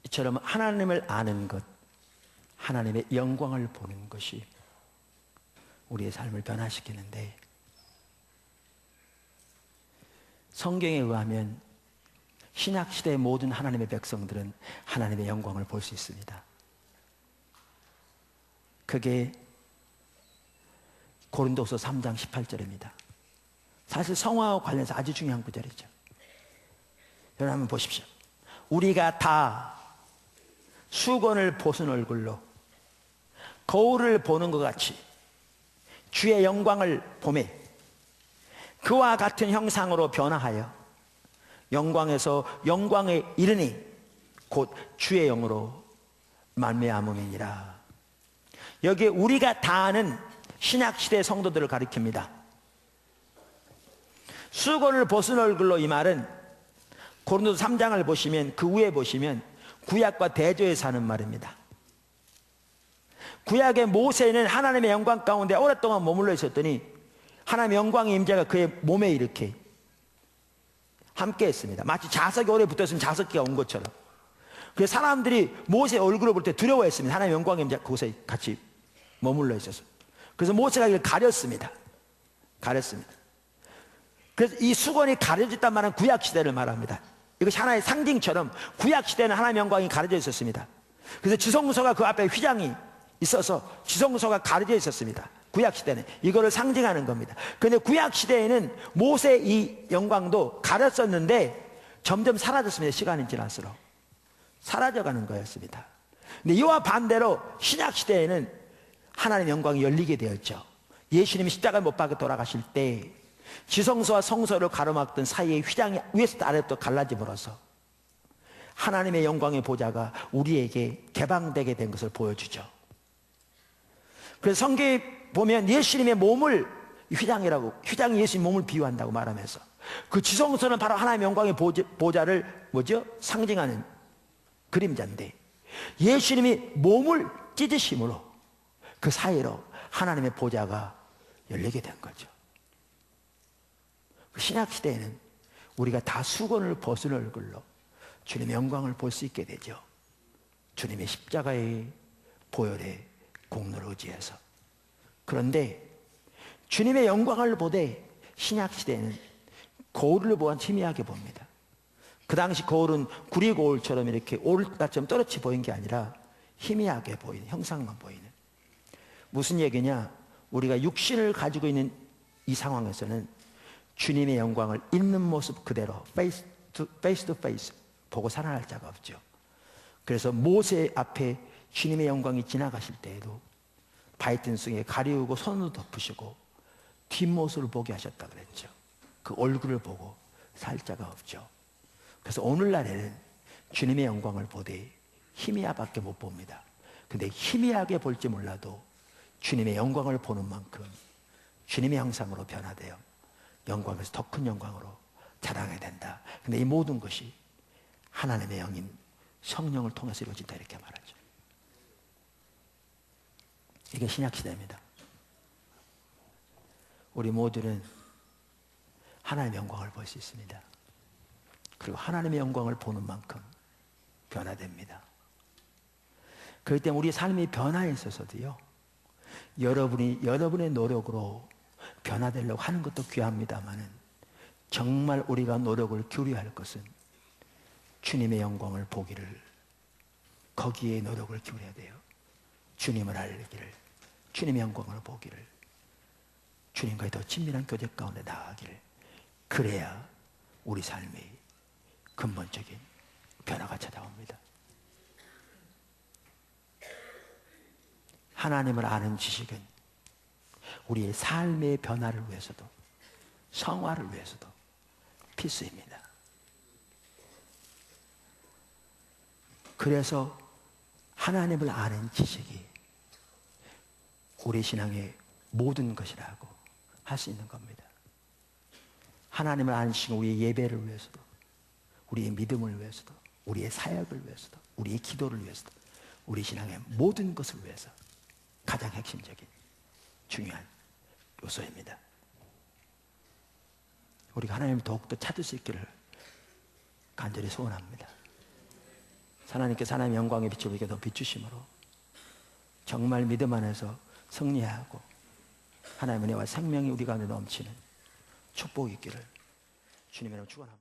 이처럼 하나님을 아는 것, 하나님의 영광을 보는 것이 우리의 삶을 변화시키는데, 성경에 의하면 신약시대의 모든 하나님의 백성들은 하나님의 영광을 볼 수 있습니다. 그게 고린도서 3장 18절입니다. 사실 성화와 관련해서 아주 중요한 구절이죠. 여러분 한번 보십시오. 우리가 다 수건을 벗은 얼굴로 거울을 보는 것 같이 주의 영광을 보매 그와 같은 형상으로 변화하여 영광에서 영광에 이르니 곧 주의 영으로 말미암음이니라. 여기에 우리가 다 아는 신약시대 성도들을 가리킵니다. 수건을 벗은 얼굴로, 이 말은 고린도서 3장을 보시면 그 위에 보시면 구약과 대조해서 하는 말입니다. 구약의 모세는 하나님의 영광 가운데 오랫동안 머물러 있었더니 하나님의 영광의 임재가 그의 몸에 이렇게 함께 했습니다. 마치 자석이 오래 붙어있으면 자석기가 온 것처럼. 그래서 사람들이 모세의 얼굴을 볼 때 두려워했습니다. 하나님의 영광의 임재가 그곳에 같이 머물러 있어서. 그래서 모세가 이걸 가렸습니다. 그래서 이 수건이 가려졌단 말은 구약시대를 말합니다. 이것이 하나의 상징처럼 구약시대는 하나님의 영광이 가려져 있었습니다. 그래서 지성소가 그 앞에 휘장이 있어서 지성소가 가려져 있었습니다. 구약시대는 이거를 상징하는 겁니다. 그런데 구약시대에는 모세의 이 영광도 가렸었는데 점점 사라졌습니다. 시간이 지날수록 사라져가는 거였습니다. 근데 이와 반대로 신약시대에는 하나님의 영광이 열리게 되었죠. 예수님이 십자가에 못 박혀 돌아가실 때 지성소와 성소를 가로막던 사이의 휘장이 위에서 아래로 갈라짐으로써 하나님의 영광의 보좌가 우리에게 개방되게 된 것을 보여주죠. 그래서 성경에 보면 예수님의 몸을 휘장이 예수님 몸을 비유한다고 말하면서 그 지성소는 바로 하나님의 영광의 보좌를 상징하는 그림자인데, 예수님이 몸을 찢으심으로 그 사이로 하나님의 보좌가 열리게 된 거죠. 신약 시대에는 우리가 다 수건을 벗은 얼굴로 주님의 영광을 볼 수 있게 되죠. 주님의 십자가의 보혈의 공로를 의지해서. 그런데 주님의 영광을 보되 신약 시대에는 거울을 보아 희미하게 봅니다. 그 당시 거울은 구리 거울처럼 이렇게 올가처럼 떨어지 보인 게 아니라 희미하게 보이는, 형상만 보이는. 무슨 얘기냐? 우리가 육신을 가지고 있는 이 상황에서는 주님의 영광을 있는 모습 그대로 face to face 보고 살아날 자가 없죠. 그래서 모세 앞에 주님의 영광이 지나가실 때에도 바이튼 속에 가리우고 손으로 덮으시고 뒷모습을 보게 하셨다 그랬죠. 그 얼굴을 보고 살 자가 없죠. 그래서 오늘날에는 주님의 영광을 보되 희미하밖에 못 봅니다. 근데 희미하게 볼지 몰라도 주님의 영광을 보는 만큼 주님의 형상으로 변화되어 영광에서 더 큰 영광으로 자라게 된다. 근데 이 모든 것이 하나님의 영인 성령을 통해서 이루어진다, 이렇게 말하죠. 이게 신약시대입니다. 우리 모두는 하나님의 영광을 볼 수 있습니다. 그리고 하나님의 영광을 보는 만큼 변화됩니다. 그렇기 때문에 우리 삶이 변화에 있어서도요, 여러분의 노력으로 변화되려고 하는 것도 귀합니다만은 정말 우리가 노력을 기울여야 할 것은 주님의 영광을 보기를, 거기에 노력을 기울여야 돼요. 주님을 알기를, 주님의 영광을 보기를, 주님과의 더 친밀한 교제 가운데 나아가기를. 그래야 우리 삶의 근본적인 변화가 찾아옵니다. 하나님을 아는 지식은 우리의 삶의 변화를 위해서도 성화를 위해서도 필수입니다. 그래서 하나님을 아는 지식이 우리 신앙의 모든 것이라고 할 수 있는 겁니다. 하나님을 아는 지식은 우리의 예배를 위해서도, 우리의 믿음을 위해서도, 우리의 사역을 위해서도, 우리의 기도를 위해서도, 우리 신앙의 모든 것을 위해서 가장 핵심적인 중요한 요소입니다. 우리가 하나님을 더욱더 찾을 수 있기를 간절히 소원합니다. 하나님께서 하나님의 영광의 빛을 우리에게 더 비추심으로 정말 믿음 안에서 승리하고 하나님의 은혜와 생명이 우리 가운데 넘치는 축복이 있기를 주님의 이름으로 축원합니다.